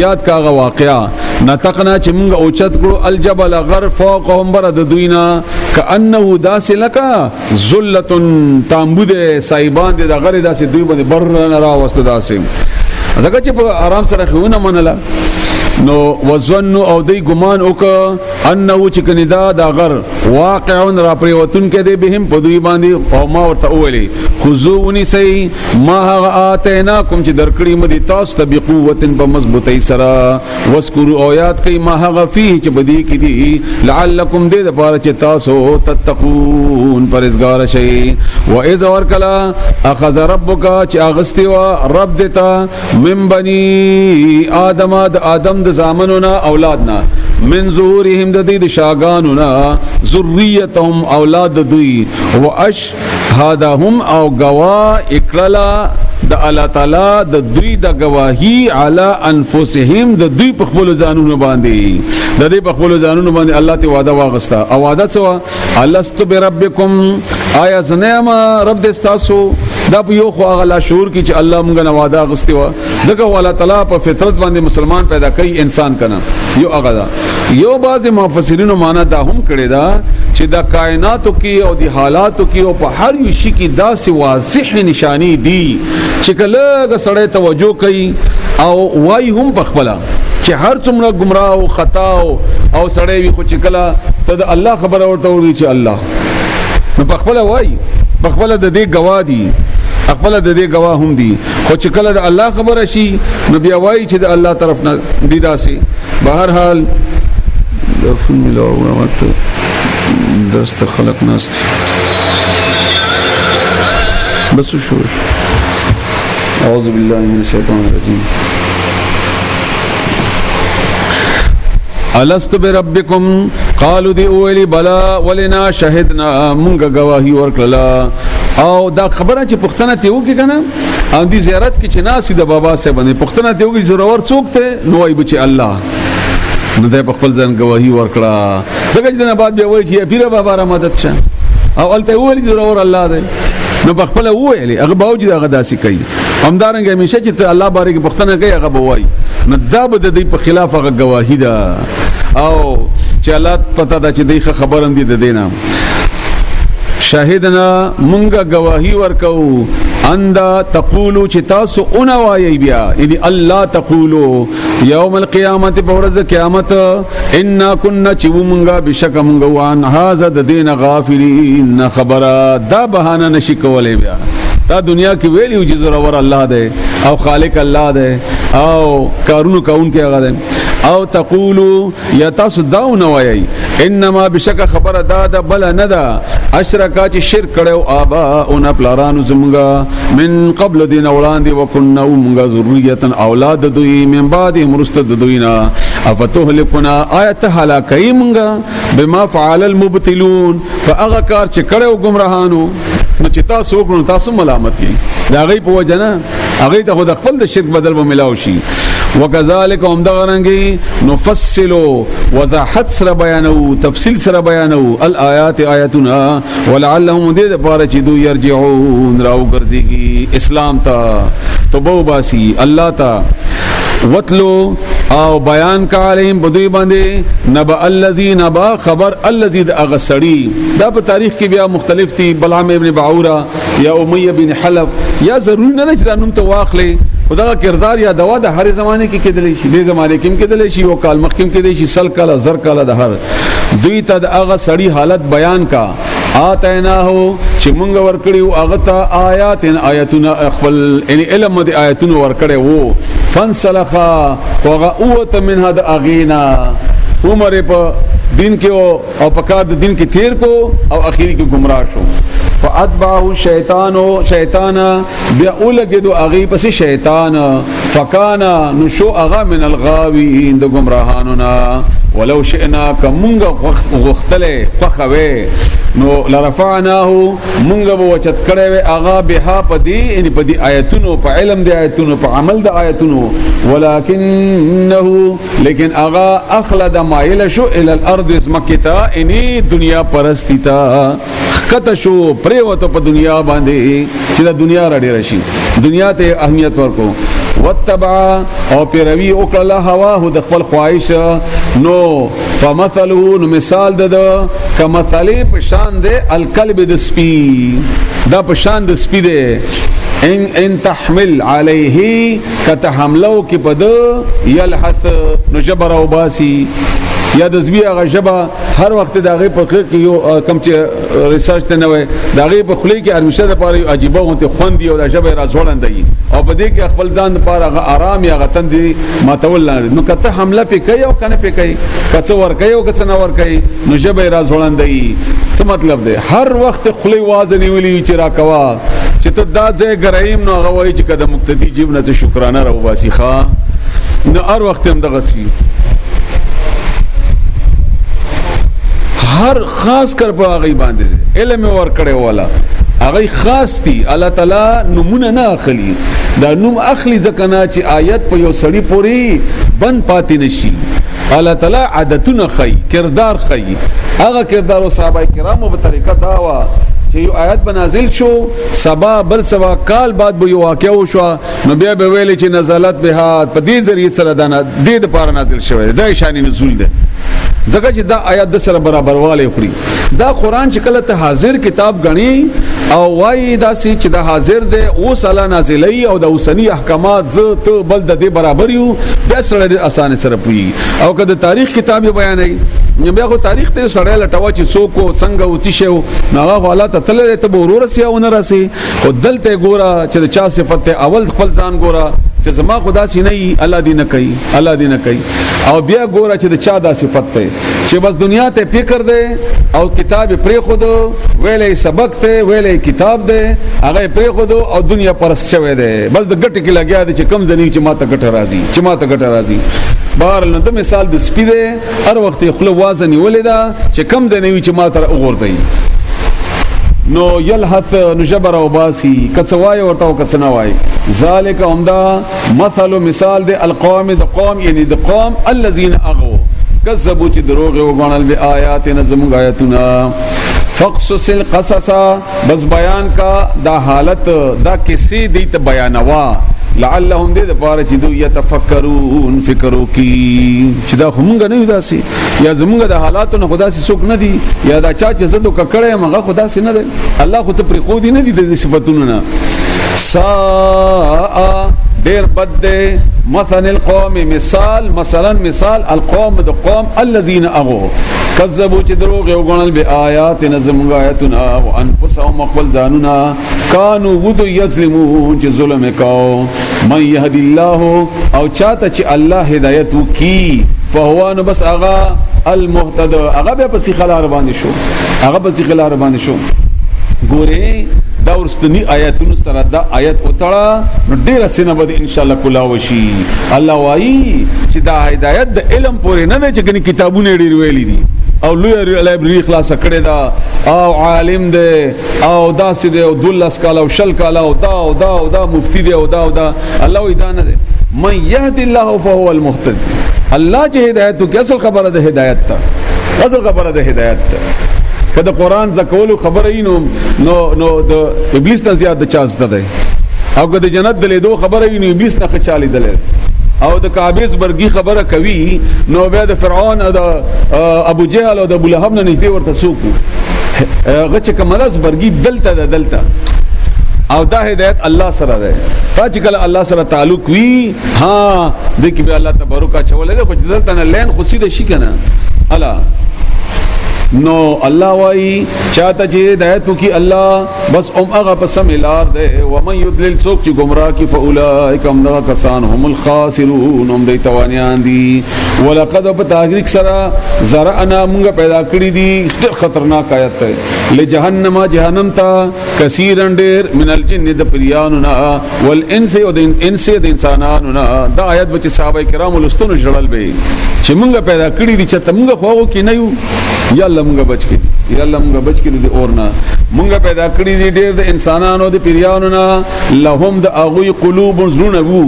یاد کاغه واقعا نتقنا چې موږ اوچت کړو الجبل غر فوقهم برد دوینا کانه داس لکا ذلت تامبود سایبان د غر داس دوی باندې بر نه را وسته داسې ځکه چې په آرام سره خونه منله نو وظنوا او دی ګمان وک انه چې کنيدا دا غر واقع را پریوتن کې دی بهم په دوی باندې او ما ورته ویلي خذوني سي ما هغه اتیناکم چې درکړی مدي تاسو ته بقوت په مضبوطی سره واذكروا او یاد کئ ما هغه فيه چې بدی کې دی لعلکم دې لپاره چې تاسو تتقون پرهیزګار شئ واذ ورکلا اخذ ربک چې اغستی وا رب دتا من بني آدم د زامننا اولادنا من ظهورهم د دې شاګانونا ذریتهم اولاد دوی واشهدهم او گوا اکرلا د الله تعالی د دوی د گواهی علی انفسهم د دوی په خپل ځانونو باندې د دې په خپل ځانونو باندې الله ته وعده واغستا او وعده څه الست بربکم آیا زنما رب دې تاسو دا په یو خو هغه شعور کې چې الله مونږ نه وعده غستي و ځکه الله تعالی په فطرت باندې مسلمان پیدا کوي انسان کنه یو هغه دا یو بعض مفسرینو معنا دا هم کړی دا چې دا کائناتو کې او د حالاتو کې او په هر یو شي کې دا سی واضح نشانی دي چې کله سړی توجه کوي او وای هم په خپل چې هر څومره گمراه او خطا او سړی وي خو چې کله ته د الله خبره ورته وږي چې الله نو په خپل وای په خپل د دې گواه دي خپل د دې گواه هم دي خو چې کله د الله خبره شي نو بیا وای چې د الله طرف نه دي داسې بهر حال دفن ملو وقت دست خلق ناس بس شو اعوذ بالله من الشیطان الرجیم الست بربکم قالوا دی اولی بلا ولنا شهدنا مونږ گواہی ورکړه او دا خبره چې پښتنه ته وکي کنه ان دي زیارت کې چې ناس د بابا سره باندې پښتنه ته وکي ضرور څوک ته نو ای بچي الله نو د خپل ځان گواہی ورکړه ځکه چې نه بعد بیا وایي چې پیر بابا را مدد شه او الته ویل ضرور الله دی نو خپل ویلي هغه باوجود هغه داسي کوي همدارنګه همیشه چې الله بارے کې پښتنه کوي هغه بوای نو دا به د دې په خلاف هغه گواہی ده او چې الله پتا دا چې دغه خبرم دي د دینه شاهدنا مونږه گواہی ورکو اندا تقولو چې تاسو اونوایي بیا یعنی الله تقولو یوم القیامت په ورځ قیامت ان كنا چې مونږه بشک مونږه وان هاذا د دین غافلین خبره دا بهانه نشي کولای بیا دا دنیا کې ویلیو چې زورور الله دی او خالق الله دی او کارونو کون کې هغه دی او تقولو یا تاسو داو نوایي انما بشک خبر دادا بل ندا اشرکا چې شرک کړو ابا او نه پلارانو زمونږه من قبل دین وړاندې وکنا مونږه ذریه اولاد دوی من بعد مرستد دوینا افتهلكنا آیت هلاکای مونږه بما فعل المبتلون فاغه کار چې کړو گمراهانو نو چې تاسو وګورئ تاسو ملامت یې دا غي په وجنه هغه ته خود خپل د شرک بدل به ملاوي شي وکذالک هم دغرنګي نفصل وضاحت سره بیانو تفصیل سره بیانو الآیات آیاتنا ولعلهم دې لپاره چې دوی يرجعون راو ګرځيږي اسلام ته توبه باسي الله ته وتلو او بیان کا علیهم بدوی باندې نبأ الذین با خبر الذی اغسری دا په تاریخ کې بیا مختلف دي بلعام ابن بعوره یا امیہ بن حلف یا ضروري نه چې دا نوم ته واخلي خدا کردار یا دوا د هر زمانه کې کېدلی شي د زمانه کې کېدلی شي او کال مخکې کېدلی شي سل کاله زر کاله د هر دوی ته د هغه سړی حالت بیان کا آتیناهو چې مونږ ورکړیو هغه ته آیاتنا خپل ان علم د آیاتونو ورکړی وو فنسلخا وغه اوت من هذا اغینا عمر په دین کې او په کار د دین کې تیر کو او اخیری کې گمراه شو فاتبعه شیطان بیا ولګدو اغي پس شیطان فکانا نشو اغا من الغاوین د گمراهانو ولو شئنا کمونګه غختله فخوي نو لرفعناه مونږ به وچت کړي اغا بها پدی ان پدی آیتونو په علم دی آیتونو په عمل د آیتونو ولکنه لیکن اغا اخلد مایل شو ال الارض مکتا اني دنیا پرستیتا کته شو پریوته په دنیا باندې چې د دنیا راډي راشي دنیا ته اهمیت ورکو وتبع او پیروي او کله هوا هو د خپل خواهش نو فمثله نو مثال د کمثلی په شان د الکلب د سپی دا په شان د سپی دی ان تحمل علیه کته حملو کې پد یلحث نو جبر او باسی یا د زبی هغه جبا هر وخت دغه په کې یو کم چې ریسرچ ته نه وي دغه په خلی کې ارمشه د پاره عجيبه غونته خوندي او د جبا راځوړندای او په دې کې خپل ځان لپاره هغه آرام یا غتن دي ماتول نو کته حمله پې کوي او کنه پې کوي کڅ ور کوي او کڅ نه ور کوي نو جبا راځوړندای څه مطلب دی هر وخت خلی وازنی ویلی چې را کوا چې ته دا ځای ګرایم نو هغه وایي چې کده مقتدی جیب نه شکرانه راو باسي ښا نو هر وخت هم دغه سی هر خاص کر په هغه باندې علم ور کړي والا هغه خاص دي الله تعالی نمونه نه اخلي دا نوم اخلي ځکه نه چې آیت په یو سړی پوری بند پاتې نشي الله تعالی عادتونه خي کردار خي هغه کردار او صحابه کرامو په طریقه داوا چې یو آیت بنازل شو سبا بل سبا کال بعد به یو واقع وشو نو بیا به ویل چې نزلت به په دې ذریعہ سره د دې لپاره نازل شوی دا شان نزول ده ځکه چې دا آیات د سره برابر والے خوري دا قران چې کله ته حاضر کتاب غني او وای دا سي چې دا حاضر ده او سالا نازلې او د اوسنی احکامات ز ته بل د دې برابر یو بیا سره اسانه سره پوي او کله تاریخ کتاب بیانای بیا خو تاریخ ته سره لټوا چې څوک څنګه اوتی شو ناغه حالات تل ته ورور سیاونه راسي خو دلته ګوره چې چا صفت اول خپل ځان ګوره چې زما خدا سي نه الله دې نه کوي الله دې نه کوي او بیا ګوره چې چا دا صفت ته چې بس دنیا ته فکر ده او کتاب پرې خود ویلې سبق ته ویلې کتاب ده هغه پرې خود او دنیا پرست شوی ده بس د ګټ کې لګیا دي چې کم ځنی چې ماته ګټ راځي چې ماته ګټ راځي بهر نو ته مثال د سپی ده هر وخت خپل وازن ولیدا چې کم ځنی چې ماته وګورځي نو یلحث نجبر او باسی کڅوای ورته او کڅنوای ذالک همدا مثل مثال د القوم د قوم یعنی د قوم الذين اغوا کذبوا چې دروغ وګڼل به آیاتنا زموږ آیاتنا فقصص القصص بس بیان کا دا حالت دا کسی دی ته بیانوا لعلهم دې د پاره چې دوی يتفکرون فکرو کی چې دا همغه نه ودا سي یا زمونږ د حالاتو نه خدا سي څوک نه دي یا دا چا چې زدو ککړې مغه خدا سي نه دي الله خو څه پرې خو دي نه دي د صفاتونو نه سا ډېر بد ده مثلا القوم مثلا مثال القوم د قوم الذين اغوا كذبوا چې دروغ یو غنل به آیات نظم آیاتنا او انفسهم خپل ځانونه كانوا ود یظلمون چې ظلم وکاو من يهد الله او چاته چې الله هدایت وکي فهو نو بس اغا المهتد اغا به پسې خلار باندې شو اغا پسې خلار باندې شو ګوره دا ورستنی آیاتونو سره دا آیت وتړه نو ډیر سینه به ان شاء الله کلا وشي الله وایي چې دا هدایت د علم پورې نه ده چې کتابونه ډیر ویلي دي او لوی لایبرری خلاص کړي دا او عالم دی او داسې دی او دولس کاله او شل کاله او دا مفتی دی او دا الله وی دا نه دی من يهد الله فهو المهتد الله چې هدایت کو اصل خبره ده هدایت ته اصل خبره ده هدایت ته کله قران زکول خبره نو د ابلیس نه زیات د چانس ده او کله جنت د لیدو خبره نو ابلیس نه خچالي دله او د کعبیس برګي خبره کوي نو بیا د فرعون او د ابو جهل او د ابو لهب نه نږدې ورته سوکو هغه چې کملس برګي دلته او دا هدایت الله سره ده تا چې کله الله سره تعلق وي ها د کې به الله تبارک چولې ده په دلته نه لین خو سیده شي کنه الا نو الله وای چاته چې هدایت وکي الله بس هغه پسم لار ده و من يضلل څوک چې گمراه کی فاولئک هم ذا کسان هم الخاسرون هم د توانیان دي ولقد بتاغریک سرا زرعنا موږ پیدا کړی دي ډېر خطرناک آیت ده لجهنم جهنم تا کثیرن ډېر من الجن د پریاننا والانس او د انس د انسانانو دا آیت بچ صحابه کرام ولستون جړل به چې موږ پیدا کړی دي چې موږ خو کې نه یو یا الله مونږ بچ کړي یا الله مونږ بچ کړي د اورنا مونږ پیدا کړی دي ډېر د انسانانو د پیریانو نه لهم د اغوی قلوب زرونو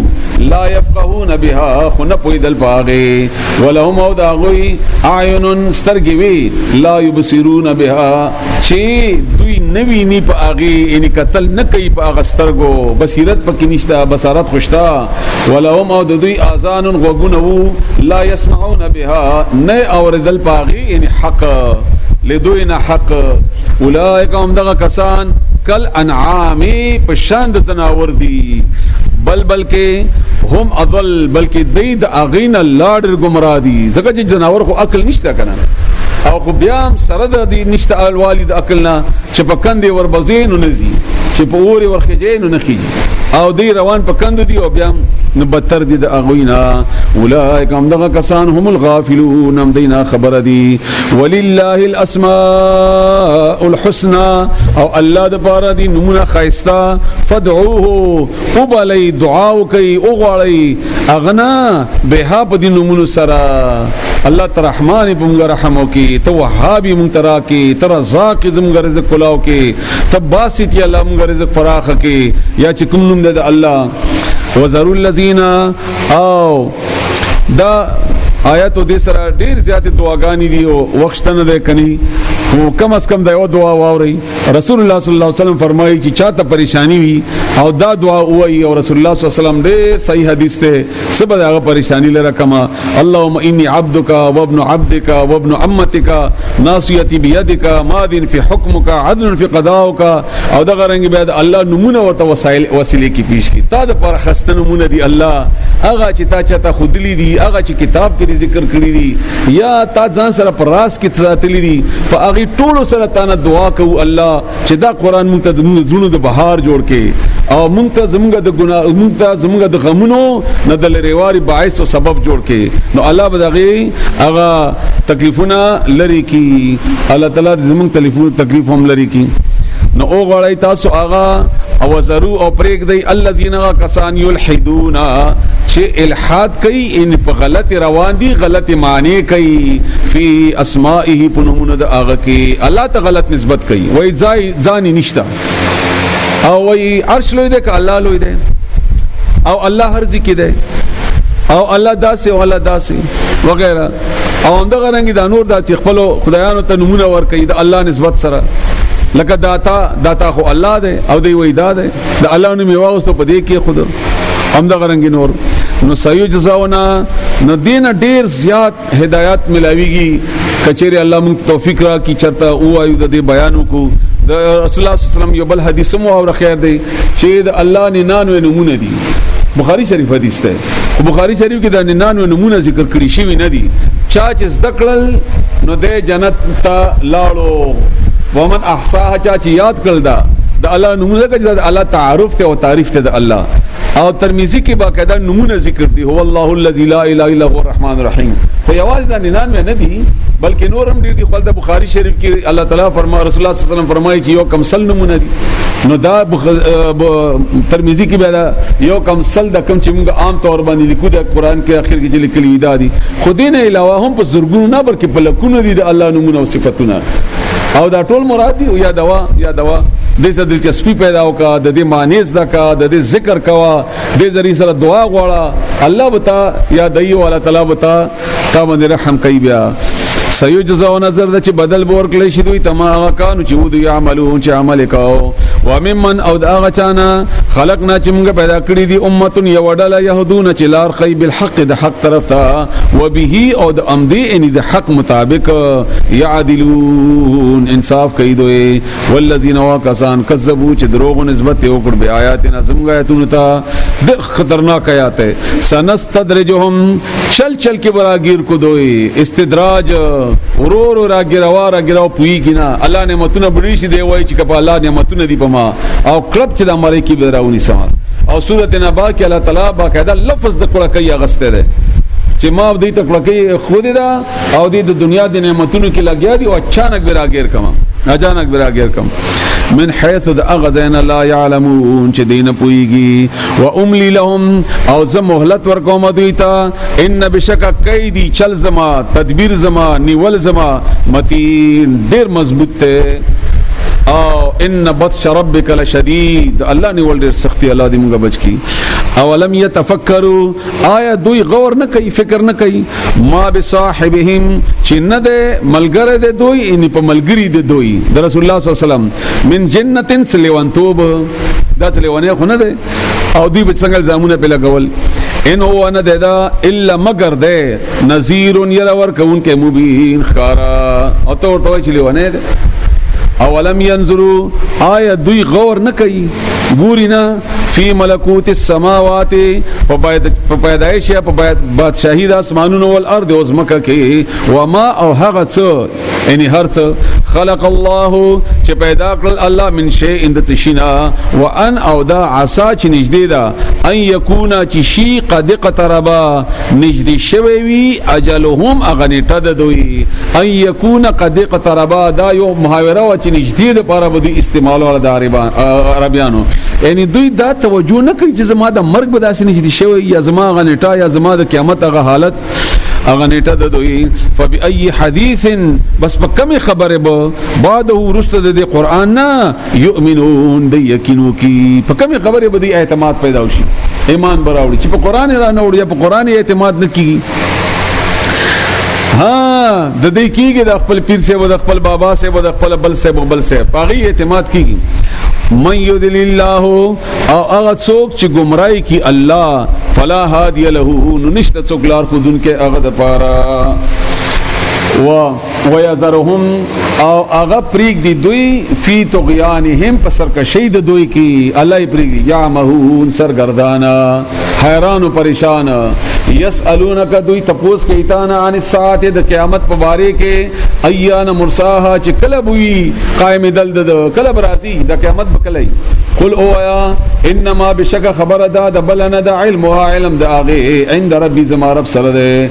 لا يفقهون بها خن پویدل پاغه ولهم او د اغوی اعین سترګوي لا يبصرون بها چې دوی نوی نی پاغه ان قتل نه کوي پاغه سترګو بصیرت پکې نشته بصارت خوشتا ولهم او د دوی اذان غوګونو لا يسمعون بها نه اوردل پاغه ان حق لدوینا حق اولئک هم دغه کسان کل انعام پشاند زناور دی بلکې هم اضل بلکې دید اغین لاډر گمراه دي ځکه چې جناور خو عقل نشته کنه او خو بیا سره د دې نشته الوالد عقلنا چې په کندې ور بزین نزي چې په اوري ورخجین نه خيږي او دی روان په کند دي او بیا نو بدتر دي د اغوینا اولئک هم دغه کسان هم الغافلون هم دینا خبر دي ولله الاسماء الحسنى او الله د پاره دي نمونه خيستا فدعوه وبلي دعاو کوي او غړي اغنا به په دي نمونه سره الله ترحمان بمغ رحمو کی تو وهابی منترا کی تر رزاق زمغ رزق کلاو کی تباسط یا الله مغ رزق فراخ کی یا چې کوم نوم د الله وذروا الذين او دا آیات دې سره ډیر زیات دعاګانی دي او وخت نه ده کني او کم از کم دا یو دعا واوري رسول الله صلی الله علیه وسلم فرمایي چې چاته پریشانی وي او دا دعا وایي او رسول الله صلی الله علیه وسلم ډیر صحیح حدیث ته سبا دا پریشانی لره کما اللهم اني عبدك وابن عبدك وابن امتك ناصيتي بيدك ماض في حكمك عدل في قضاؤك او دا غرنګ بیا الله نمونه ورته وسیله کی پیش کی تا د پر خسته نمونه دی الله هغه چې تا چاته خودلی دي هغه چې کتاب کې ذکر کړی دي یا تا ځان سره پر راس کې ساتلی دي په هغه ټولو سره تا دعا کوو الله چې دا قران مونږ ته زونو د بهار جوړ کې او مونږ ته زمونږ د ګناه مونږ ته زمونږ د غمونو نه د لریواري باعث او سبب جوړ کې نو الله بدغه هغه تکلیفونه لري کی الله تعالی زمونږ تکلیف هم لري کی نو او غړای تاسو هغه او زرو او پرېګ دی الذين کسان یلحدون چې الحاد کوي ان په غلط روان دي غلط معنی کوي فی اسماءه پنمونه د هغه کې الله ته غلط نسبت کوي وای ځان نشتا او وای عرش لوی دی ک الله لوی دی او الله هر ځکه دی او الله داسې او الله داسې وغیرہ او همدغه رنګ د نور د خپل خدایانو ته نمونه ور کوي د الله نسبت سره لکه داتا خو الله دی او دی وای دا دی د الله نوم یو واستو په دې کې خود همدغه رنګ نور نو سایو جزاونا نو دین ډیر زیات هدایت ملاویږي کچېره الله موږ توفیق را کی چرته او ایو د بیانو کو د رسول الله صلی الله علیه وسلم یو بل حدیث مو او خیر دی چې د الله 99 نمونه دي بخاری شریف حدیث ده خو بخاری شریف کې د 99 نمونه ذکر کړی شوی نه دي چا چې ذکرل نو د جنت ته لاړو ومن احصاها چا چې یاد کړل دا د الله نمونه کې د الله تعارف ته او تعریف ته د الله او ترمذی کې باقاعده نمونه ذکر دي هو الله الذي لا اله الا هو الرحمن الرحيم خو یوازې د 99 نه دي بلکې نورم ډیر دي خپل د بخاری شریف کې الله تعالی فرما رسول الله صلی الله علیه وسلم فرمایي چې یو کم سل نمونه دي نو دا ترمذی کې بیا یو کم سل د کم چې موږ عام طور باندې لیکو د قران کې اخر کې چې لیکلي دا دي خو دین علاوه هم په زرګونو نه بلکې په لکونو دي د الله نمونه او صفاتونه او دا ټول مراد دي یا دوا د دې دلچسپي پیدا وکا د دې مانیز دکا د دې ذکر کوا د ذری سره دعا غواړه الله بتا یا دایو الله تعالی بتا تا باندې رحم کوي بیا سيجزاو نظر د چې بدل بور کلی شي دوی تمام کانو چې ودی عملون چې عمل کاو وممن او داغه چانا خلقنا چې موږ پیدا کړی دي امه یودل يهدون چې لار خي بالحق د حق طرف ته وبه او د امدي ان د حق مطابق يعدلون انصاف کوي دوی والذین واکسان کذبوا چې دروغ نسبت یو کړ به آیاتنا زموږ آیاتونو ته ډېر خطرناک آیات سنستدرجهم چل کې براگیر کو دوی استدراج ورور راګراو پویګینا الله نعمتونه بډی شي دی وای چې کله الله نعمتونه دی پما او کلب چې د امریکا کې بدراونی سم او سورته نبا کې الله تعالی باقاعده لفظ د کړه کوي غسته ده چې ما دې ته کړه کوي خو دې دا او دې د دنیا د نعمتونو کې لګیا دي او اچانک براګیر کما من حيث اغذن لا يعلمون چې دین پويږي و املي لهم او زه مهلت ورکوم دوی ته ان بشک کیدی چل زما تدبیر زما نیول زما متین ډیر مضبوط ته او ان بطش ربک لشدید الله نیول ډیر سختي الله دې موږ بچ کی اولم يتفکروا آیا دوی غور نه کوي فکر نه کوي ما بصاحبهم چې نه ده ملګری ده دوی ان په ملګری ده دوی د رسول الله صلی الله علیه وسلم من جنتن سلیوانتوب دا سلیوانه خو نه ده او دوی به څنګه زامونه په لګول ان هو نه ده الا مگر ده نذیر يرور کون کې مبین خارا او ته ورته چې لیوانه ده اولم ينظروا آیا دوی غور نه کوي ګوري نه فی ملکوت السماوات په پیدایش یا په بادشاہی د اسمانونو او الارض او زمکه کې وما او هغه څه یعنی هر څه خلق الله چې پیدا کړل الله من شیء اند تشینا وان او دا عسا چې نږدې ده ان یکونا چې شی قد قتربا نږدې شوی وي اجلهم اغنیټه د دوی ان یکونا قد قتربا دا یو محاوره و چې نږدې د پاره بده استعمال ول د عربیانو یعنی دوی دا توجه نه کوي چې زما د مرګ به داسې نږدې شوی یا زما غنیټه یا زما د قیامت هغه حالت اغه نیټه د دوی فبأي حديث بس په کومه خبره به بعد ورسته د قرآن نه يؤمنون د یقینو کی په کومه خبره به د اعتماد پیدا وشي ایمان براوړي چې په قرآن را نه وړي په قرآن اعتماد نه کیږي ها د دې کیږي د خپل پیر سے و د خپل بابا سے و د خپل بل سے پاغي اعتماد کیږي من یضلل الله او هغه څوک چې گمراهی کی الله فلا هادی له نشته څوک لار خودن کې هغه د پاره ويذرهم او هغه پریک دی دوی فی طغیانهم په سرکشی د دوی کی الله پریک دی یعمهون سرگردانا حیران و پریشان یسالونک دوی تپوس کوي تانا عن الساعه د قیامت په باره کې ایان مرساها چې کله بوي قائم دل د کله برازي د قیامت بکلی قل او یا انما بشک خبر دا بلنا د علمها علم د اغه عند ربي زما رب سره ده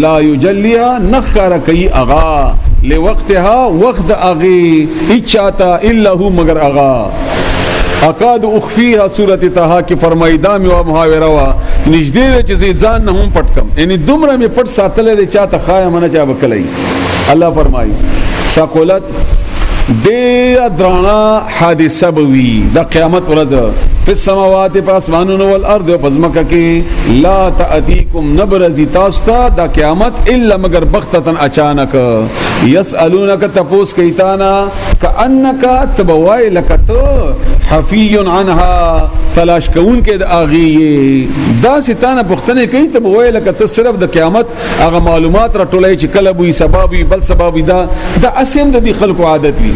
لا یجلیا نخر کی اغا لوقتها وقت اغه اچاتا الا هو مگر اغا اقاد اخفیها سورۃ طه کی فرمای دام او محاوره وا نږدې چې ځان نه هم پټکم یعنی دومره می پټ ساتل دي چاته خایا منه چا بکلی الله فرمای ثقلت دې درانا حادثه بوي د قیامت ورځ فی السماوات پاسمانونو والارض پزمکه کې لا تاتیکم نبرزی تاستا د قیامت الا مگر بغتتن اچانک یسالونک تپوس کیتانا کانک تبوای لکت حفی عنها تلاش کون کې د اغي دا ستانه پختنه کوي تبوای لکت صرف د قیامت هغه معلومات راټولای چې کله وي سبب بل سبب دا اسیم د خلکو عادت وي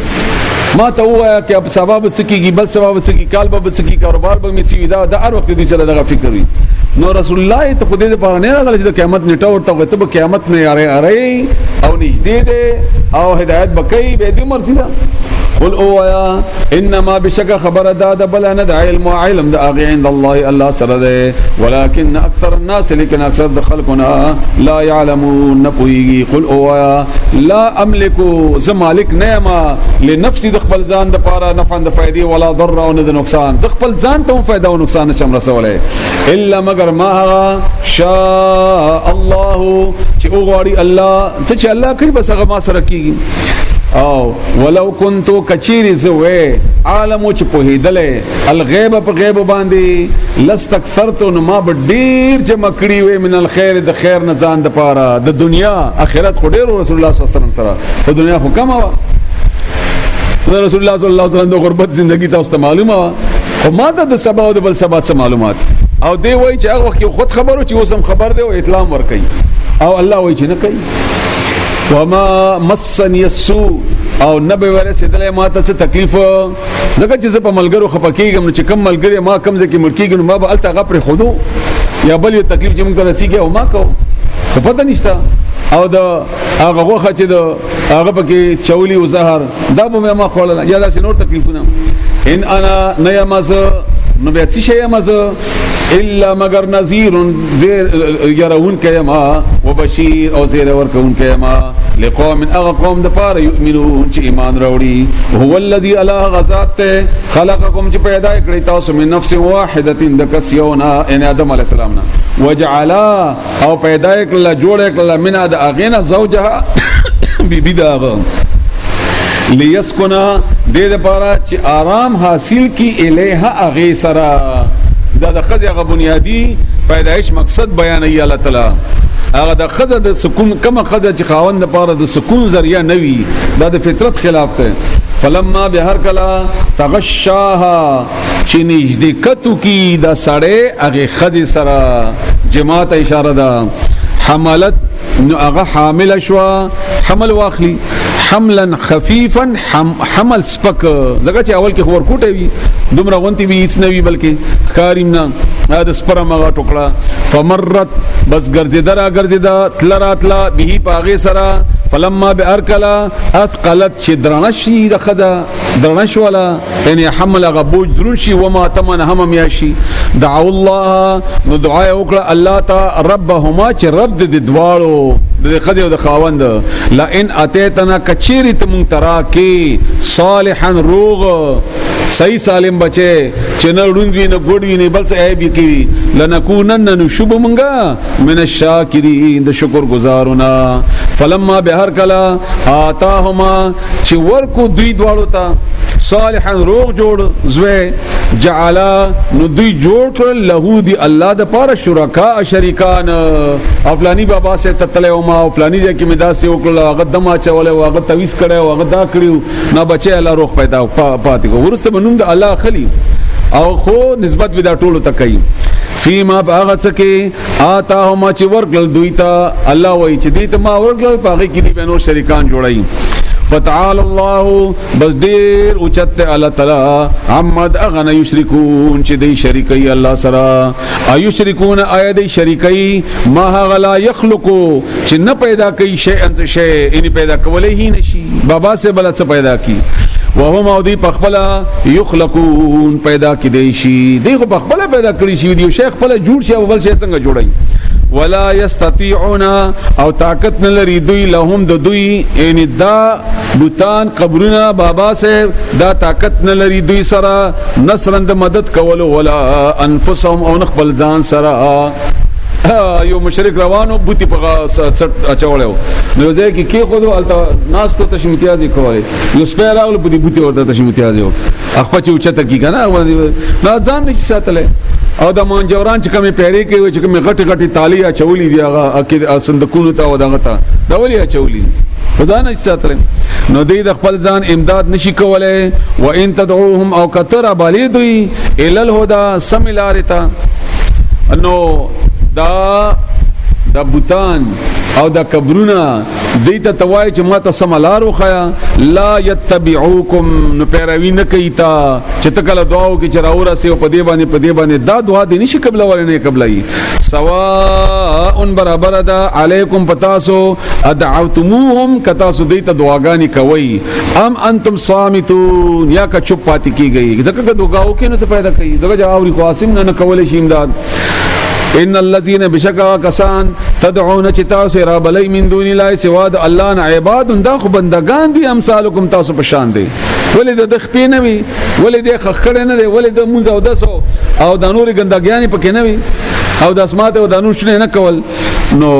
ما ته وایا چې اب سبب سکیږي بل سبب سکی کال به سکی کاروبار به می سی دا د هر وخت دې سره دغه فکر وي نو رسول الله ته خو دې په نه راغلی چې د قیامت نیټه ورته ته به قیامت نه اره او نږدې ده او هدایت بکې به دې مرسي ده قل او یا انما بشک خبر داد بل نه د علم د اغه عند الله الله سره ده ولكن اکثر الناس لیکن اکثر د خلقنا لا يعلمون نپويږي قل او یا لا املك زمالک نعما لنفسي د خپل ځان د پاره نفع د فائدې ولا ضر او د نقصان ز خپل ځان ته فائدہ او نقصان نشم رسوله الا مگر ما شاء الله چې وګوري الله چې الله کوي بس هغه ما سره کیږي او ولو كنتو کچيري زوي عالمو چې په هیدله الغیب په غیب باندې لستكثرت نو ما ډیر جمع کړی وي من الخير د خیر نه ځان د پاره د دنیا اخرت خو ډیر رسول الله صلی الله علیه وسلم سره په دنیا خو کم وا رسول الله صلی الله علیه وسلم د غربت ژوندۍ تاسو معلومه خو ما ته د سبا او د بل سبا څه معلومات او دی وای چې هغه وخت خود خبرو چې اوسم خبر دی او اطلاع ور کوي او الله وای چې نه کوي وما مسني السوء او نبي ورسېدلې ما ته څه تکلیف زکه چې په ملګرو خپکیږم چې کم ملګری ما کم ځکه مرکیږم ما به الته غپر خودو یا بل یو تکلیف چې موږ ته رسیږي او ما کو څه پته نشته او دا هغه وخت چې دا هغه پکې چولی او زهر دا به ما خپل یا دا نور تکلیفونه ان انا نيمز نو بیا څه شي مزه الا مگر نذير زير يرون كما وبشير او زير وركون كما لقوم اقوم د پاره يؤمنون چې ایمان راوړي هو الذي الا غزات خلقكم چې پیدا کړی تاسو من نفس واحده د کسيونا ان ادم عليه السلام نه وجعل او پیدا کړل جوړ کړل من د اغینا زوجها بيداغ ليسكن د پاره چې آرام حاصل کی الیها اغي سرا دا د خځه غو بنیادی پیدائش مقصد بیان ای الله تعالی هغه د خځه د سکون کما خځه چې خاوند لپاره د سکون ذریعہ نوي دا د فطرت خلاف ده فلما بهر کلا تغشاها چې نږدې کتو کی دا سړی هغه خځه سره جماعت اشاره ده حملت نو هغه حامل شوا حمل واخلی حملا خفيفا حمل سپک زګه چې اول کې خور کوټه وي دومره غونتی وي هیڅ نه وي بلکې خاریم نه دا سپره مغه ټوکړه فمرت بس ګرځیدا تلراتلا به پاغه سرا فلما بارکلا اثقلت چې درنشي د خدا درنش ولا یعنی حمل غبوج درنشي وما تمن هم میاشي دعوا الله نو دعا وکړه الله تعالی ربهما چې رب د دواړو د خدای او د خاوند لا ان اتیتنا کچيري تم ترا کې صالحا روغ صحیح سالم بچي چې نه ړوندوي نه ګوډوي نه بل څه عیب کوي لنکونن نشب منګه من الشاکرین د شکر گزارونه فلما بهر کلا آتاهما چې ورکو دوی دواړو ته صالحا روغ جوړ زوی جعلا نو دوی جوړ کړ له دی الله د پاره شرکا شریکان افلانی بابا سے تتلې او ما افلانی د کې مداسه وکړه هغه دما چولې هغه تويس کړه هغه دا کړیو نه بچي الله روغ پیدا پاتې کو ورسته بنوم د الله خلی او خو نسبت به دا ټولو تکي فيما باغت سکه آتاهما چې ورکل دوی ته الله وای چې دې ته ما ورکل پاغه کې دی بنو شریکان جوړای فتعال الله بس دیر اوچت الله تعالی عمد اغنا یشرکون چې دی شریکي الله سره ایشرکون اید شریکي ما غلا يخلقو چې نه پیدا کوي شی ان شی ان پیدا کولای هی نشي بابا سے بل څه پیدا کی وهم او دی پخپلا یخلقون پیدا کی دی شي دی خو پخپلا پیدا کړی شي دی شیخ خپل جوړ شي او بل شي څنګه جوړای ولا يستطيعون او طاقت نه لري دوی لهم د دوی ان دا بوتان قبرنا بابا سے دا طاقت نه لري دوی سره نصرند مدد کول ولا انفسهم او نخبل ځان سره یو مشرک روانو بوتي په سټ اچولیو نو ځکه کې خو الته ناس ته تشمیتیازي کوي یو سپیر راغله بوتي ورته تشمیتیازي اخ په چوچته کی کنه نه ځان نشي ساتله او د مانجوران چې کومه پیری کوي چې کومه غټي تالیا چولی دی هغه اکه صندوقونو ته وداغه تا دا ولیا چولی خدای نه ساتره نو دوی د خپل ځان امداد نشي کولای و ان تدعوهم او کثر بالیدوی ال الهدى سملارتا نو دا بوتان او دا قبرونه دیتا توای چې ما ته سملار وخیا لا يتبعوکم نو پیروي نه کوي تا چې تکله دعاو کې چراوره سي په دې باندې دا دعا دي نشي قبل ورنه قبلای سواء برابر ده علیکم پتاسو ادعوتموهم کتاسو دیتا دعاګانی کوي ام انتم صامتون یا کا چوپ پاتې کیږي دغه دعاو کې نه څه پیدا کوي دغه جواب قاسم نه کولې شي امداد ان الذين بشکا کسان تدعون چتا سرا بلی من دون الله سوا د الله نه عباد دا خو بندگان دي امثالکم تاسو په شان دي ولید د خپې نه وي ولید خخړه نه دي ولید مونږ او دسو او د نور ګندګیانی پکې نه وي او د اسماء او د انوشنه نه کول نو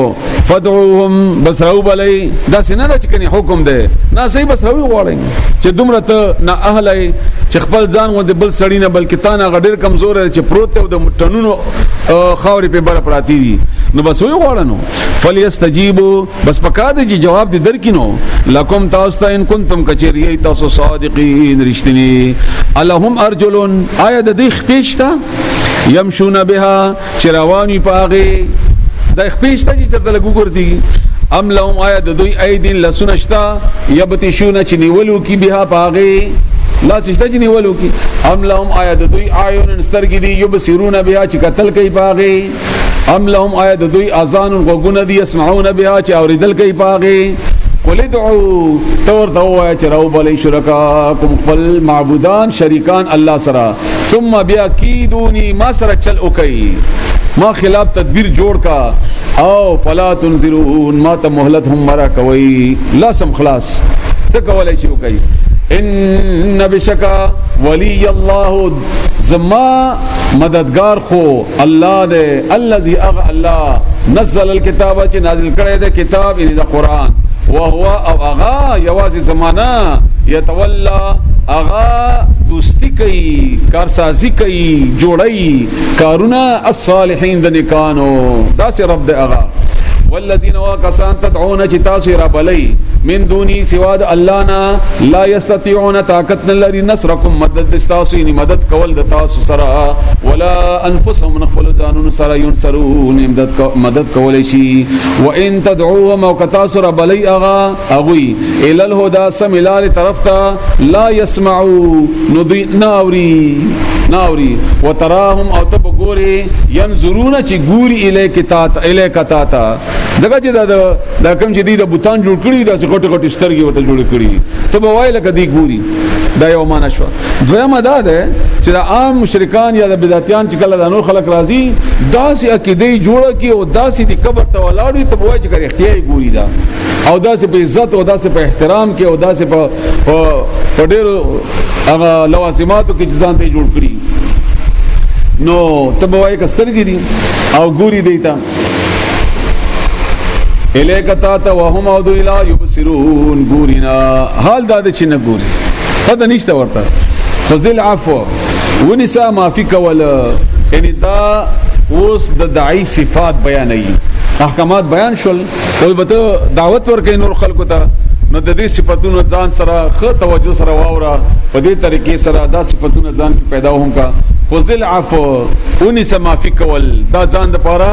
فدعوهم بسرو بلی دا سینه چې کني حکم ده نه صحیح بسرو غواړي چې دومره ته نه اهلای چې خپل ځان و د بل سړی نه بلکې تا نه غډیر کمزور چې پروت او د ټنونو خاورې په بر پراتی دي نو بس وی غواړنو فلیستجیبوا بس پکاده چې جواب دې درکینو لکم تاسو ته ان کنتم کچری تاسو صادقین رښتینی الہم ارجلن آیا د دې خپېشتا يمشون بها چروانی پاغه د خپېشتا چې تر لګو ګرځي ام لهم آیا د دوی ایدین لسنشتا یبتشون چې نیولو کی بها پاغه لا سشتجنی ولو کی ام لهم آیا د دوی عیون استرګی دی یبصرون بها چې قتل کوي پاغه ام لهم آیا د دوی اذان غوګونه دی يسمعون بها چې اوریدل کوي پاغه قل ادعوا تور دوا چې راو بلی شرکاکم قل معبودان شریکان الله سره ثم بیا کیدونی ما سره چل اوکي ما خلاف تدبیر جوړ کا او فلا تنذرون ما ته مهلت هم مرا کوي لا سم خلاص ته کولای شي کوي ان بشکا ولی الله زما مددگار خو الله دې الذي اغ الله نزل الكتاب چې نازل کړی د کتاب ان د قران وهو او اغا یوازې زمانہ يتولى اغا دوستی کوي کارسازی کوي جوړي کارونه الصالحین د نیکانو دا سي رب د اغا والذین وکسان تدعون چې تاسو را بلئ من دونی سوا د الله نه لا یستطيعون طاقت لري نصرکم مدد تاسو یعنی مدد کول د تاسو سره ولا انفسهم نخبل ځانون سره ينصرون مدد کول شي وان تدعوهم او کتاسو را بلئ اغوی الى الهدى سملار طرف ته لا يسمعوا ندی ناوري وتراهم او تب ګوري ينظرون چې ګوري الیک تا دغه چې دا کوم چې دی د بوتان جوړ کړی دا څه کوټه سترګې وته جوړ کړی ته به وای لکه دی ګوري دا یو معنا شو دویمه دا ده چې د عام مشرکان یا د بدعتيان چې کله د نور خلق راضي داسې عقیده جوړه کی او داسې دی قبر ته ولاړی ته وای چې کړي اختیاري ګوري دا او داسې په عزت او داسې په احترام کې او داسې په ډېر هغه لوازماتو کې ځان ته جوړ کړی نو ته وای کسترګې دي او ګوري دیتا الیکتا تا وهم او دویلا یبصرون ګورینا حال دا چې نه ګوري دا نشته ورته خذل عفو ونساء معافی کول یعنی دا اوس د داعی صفات بیانې احکامات بیان شول او به دعوت ورکې نور خلکو ته نو د دې صفاتونو ځان سره خو توجه سره واوره په دې طریقې سره دا صفاتونه ځان کې پیدا هم کا خذل عفو ونساء معافی کول دا ځان د پاره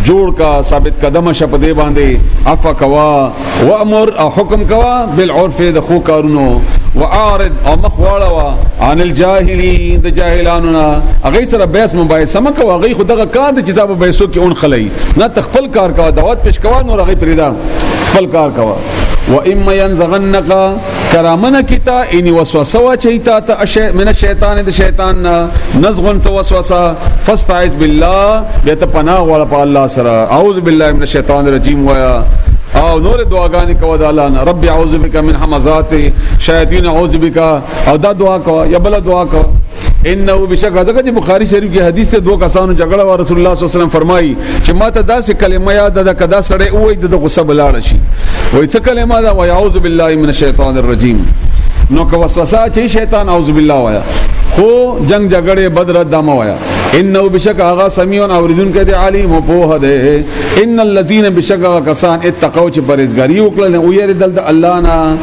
جوړ کا ثابت قدم شپ دې باندې عفو کوا وامر او حکم کوا بالعرف د خو کارونو وعارض او مخواړه عن الجاهلین د جاهلانو هغه سره بیس مباحثه مکو هغه خدغه کار د کتاب بیسو کې اون خلی نه تخپل کار کا دعوت پیش کوا نو هغه پریدا خپل کار کوا و اما ينزغنك کرامنه کیتا ان وسوسه واچیتا ته من الشیطان د شیطان نزغن وسوسه فاستعذ بالله يتپناه ولا په الله سره اعوذ بالله من الشیطان الرجیم ويا او نور دعاګانې کوه د الله نه رب اعوذ بک من همزات شیاطین اعوذ بک او دا دعا کوه یا بل دعا کوه انه بشک ځکه چې بخاری شریف کې حدیث ته دوه کسانو جګړه و رسول الله صلی الله علیه وسلم فرمایي چې ماته داسې کلمه یاد ده کدا سړی وای د غصه بلاړ شي وای څه کلمه ده و اعوذ بالله من الشیطان الرجیم نو که وسوسه چې شیطان اعوذ بالله وایا خو جنگ جګړه بدر دمه وایا انه بشک آغا سمیون اوریدون کې دی علیم او په ده ان الذين بشک کسان اتقوا چې پرهیزګاری وکړل او یې دل د الله نه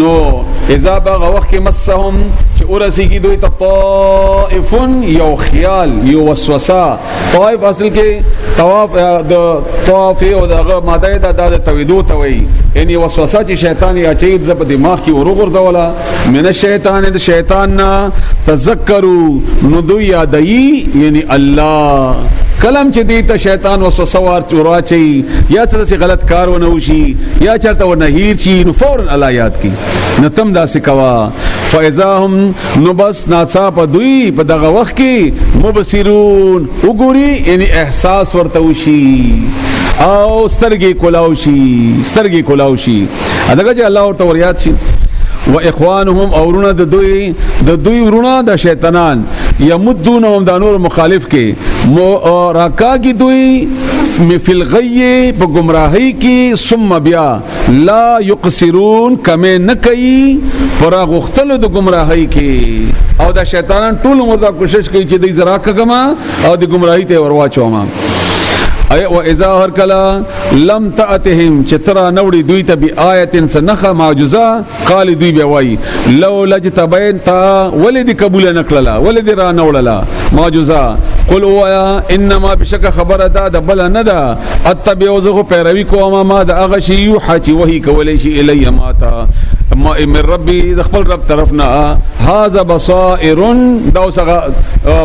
نو اذا بغ وقت مسهم چې ورسیږي دوی ته طائف یو خیال یو وسوسه طائف اصل کې طواف د طواف او دغه ماده د تویدو توي یعنی وسوسه چې شیطان یا چې د دماغ کې ورغورځولا من الشیطان د شیطان نه تذکروا نو دوی یادای یعنی الله کلم چې دی ته شیطان وسوسه ورچورا چي یا څه غلط کار ونه وشي یا چرته ونه هیر چی نو فورن الله یاد کی نو تم دا سکوا فاذاهم نو بس ناصاب دوی په دغه وخت کې مبصرون وګوري یعنی احساس ورته وشي او سترګې کولاوشي اداګه چې الله ورته وريات شي و اخوانهم اورونه د دوی ورونه د شیطانان یمدونهم د نور مخالف کې راکاږي دوی فل غی په گمراهی کې ثم بیا لا یقصرون کمه نه کوي پر غختلو د گمراهی کې او د شیطانان ټول عمر دا کوشش کوي چې د زرا کګما او د گمراهی ته ورواچوما اي و اذا هر کلا لم تاتهم چترا نوړي دوی ته بي آیتن سنخه معجزه قال دوی به وای لو لجتبين تا ولد قبول نکلا ولد را نوړلا معجزه قل وایا انما بشک خبر دا بل نه دا اتبع زغه پیروي کوما ما دا غشي يوحي وحي کولې شي الی ماتا ما من ربي خپل رب طرفنا هذا بصائر دا وسغه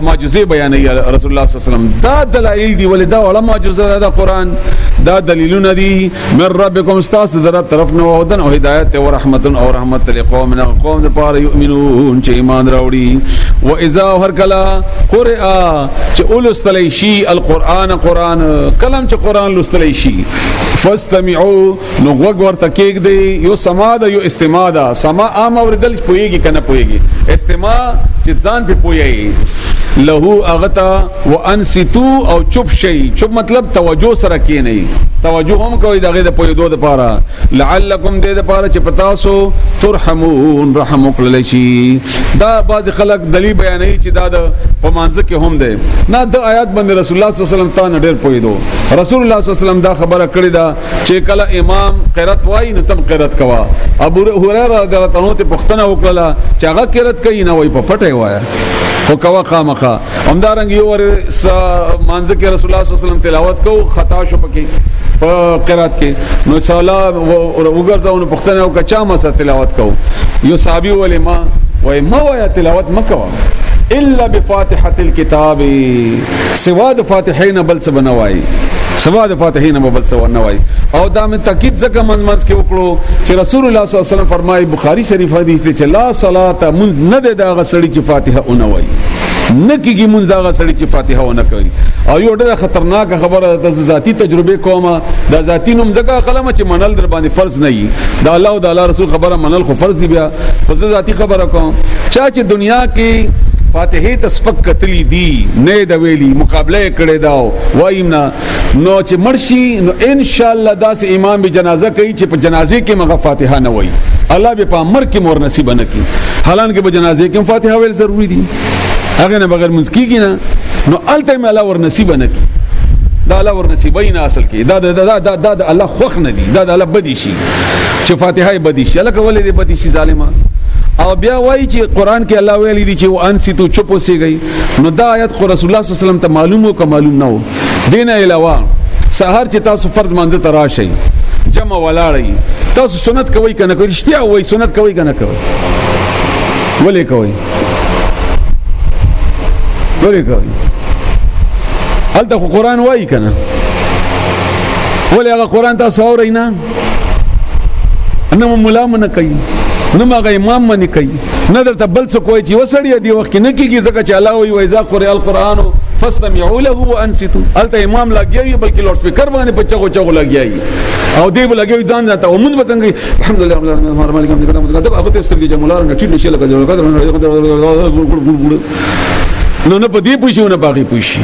معجزه بیان رسول الله صلی الله علیه وسلم دا دلایل دی ولدا ولا معجزه دا قران دا دلیلونه دي من ربکم استاس در طرفنا ودن او هدایت او رحمت او رحمت لقوم قوم پر یؤمنون چې ایمان راوړي و اذا هر کلا قرئ چې اولستلی شي القرآن قرآن کلم چې قرآن لستلی شي فاستمعوا نو وګ ورته کېګ دی یو سما دا یو استماع دا سما عام اوردل پويږي کنه پويږي استماع چې ځان په پويږي له اغتا وانصتو او چوپ شي چوپ مطلب توجه سره کې نه توجه هم کوي دغه د پویدو د پاره لعلکم دې د پاره چې پتاسو ترحمون رحم وکړل شي. دا بعض خلک دلیل بیانوي چې دا د پمانځ کې هم ده نه. د آیات باندې رسول الله صلی الله علیه وسلم ته ډېر پویدو. رسول الله صلی الله علیه وسلم دا خبره کړې ده چې کله امام قرات وای نو تم قرات کوا. ابو هريره رضی الله عنه ته پښتنه وکړه چې هغه قرات کوي نه وای په پټه وای او کوا خامخه همدارنګ یو ور مانځ کې رسول الله صلی الله علیه وسلم تلاوت کو خطا شو پکې په قرات کې نو صلا وګرځاو نو پښتنه او کچا ما سره تلاوت کو. یو صحابي ولې ما وای تلاوت مکوا الا بفاتحه الكتاب سوا د فاتحین بل څه بنوای سوا د فاتحین بل څه ونوای. او دا من تاکید ځکه منځ کې وکړو چې رسول الله صلی الله علیه وسلم فرمایي بخاری شریف حدیث دی چې لا صلات من نه د غسړي چې فاتحه اونوي نکیږي مونږ دا غسړي چې فاتحه ونه کوي. او یو ډېر خطرناک خبره د ذاتی تجربه کومه د ذاتی نوم ځکه قلمه چې منل در باندې فرض نه وي. دا الله او د الله رسول خبره منل خو فرض دی. بیا خو ذاتی خبره کوم چې دنیا کې فاتحه تسبق کتلی دی نه د ویلی مقابله کړي دا وایم نه نو چې مرشي نو ان شاء الله داس امام به جنازه کوي چې په جنازه کې مغه فاتحه نه وای الله به په امر کې مور نصیب نه کی. حالانکه په جنازه کې فاتحه ویل ضروری دي هغه نه بغیر مسکیږي نه نو الته مې الله ور نصیب نه کی. دا الله ور نصیبای نه اصل کې دا الله خوخ نه دی. دا الله بدی شي چې فاتحه بدی شي الله کولې دی بدی شي ظالما. او بیا وایي چې قران کې الله ویلي دی چې وانستو چپ اوسېږي. نو دا آیت خو رسول الله صلی الله علیه وسلم ته معلوم او معلوم نه و. دین علاوه سحر چې تاسو فرض مانځه تراشي جمع ولاړی تاسو سنت کوي کنه کوي رښتیا وایي سنت کوي کنه کوي ولې کوي هلته خو قران وایي کنه ولې هغه قران تاسو اورئ نه مولا من کوي نو ماغه امام من کوي نه درته بل څه کوي چې وسړی دی وخت نه کیږي ځکه چې الله وی وایذا قرئ القرآن فاستمعوا له وانصتوا. الته امام لګیږي بلکې لاوډ سپیکر باندې په چغو لګیږي او دی لګیږي ځان ځاته او موږ بڅنګ الحمدلله مالک الحمد هغه ته سترګې جمولار نه ټیټ نشي لګا نو نه په دې پوښیونه باغی پوښي.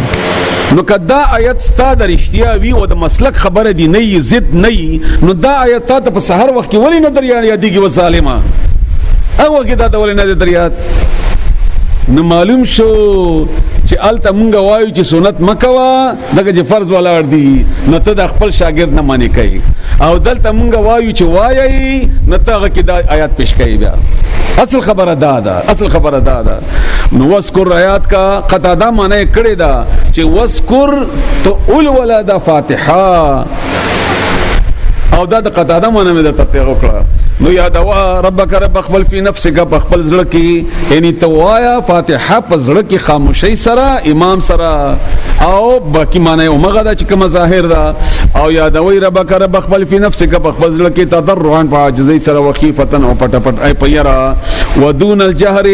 نو کدا آیت ستا د رښتیا وی او د مسلک خبره دی نه زد نه نو دا آیت ته په سحر وخت کې ولې نه دریا دیږي و ظالما هغه کې دا ولې نه دریا نو معلوم شو چې الته مونږ وایو چې سنت مکوا دغه چې فرض ولاړ دی نو ته د خپل شاګرد نه مانی کوي او دلته مونږ وایو چې وایي نو ته هغه کې دا آیات پیش کوي. بیا اصل خبره دا نو وذکر آیات کا قطاده معنی کړی دا چې وذکر تو اول ولدا فاتحه او دا د قطاده معنی مې درته تیغ کړه. نو یادوا ربک رب خپل فی نفسک په خپل زړه کې یعنی توایا فاتحه په زړه کې خاموشي سره امام سره او باقی معنی او مغه دا چې کوم ظاهر دا او یادوي ربک رب خپل فی نفسک په خپل زړه کې تضرعا په عاجزۍ سره وخیفتن او پټ ای پیرا ودون الجهر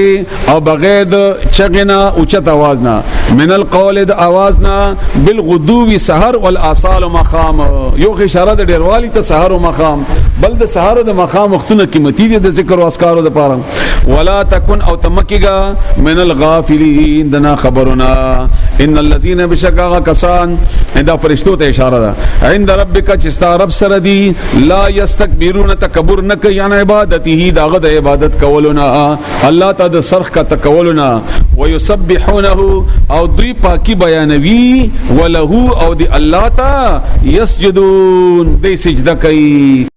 او بغیر د چغنا او چت आवाज نه من القول د आवाज نه بالغدو سحر والآصال مقام یو اشاره د ډیروالي ته سحر او مقام بل د سحر او د مقام وختونه قیمتي دي د ذکر او اسکارو د پاره. ولا تکن او تمکیگا من الغافلین دنا خبرنا ان الذين بشکا کسان دا فرشتو ته اشاره ده عند ربک چستا رب سره دی لا یستكبرون تکبر نک یعنی عبادته داغه د عبادت کولنا الله تعالی سرخ کا تکولنا ويسبحونه او دوی پاکی بیانوی وله او دی الله تا یسجدون دی سجده کوي.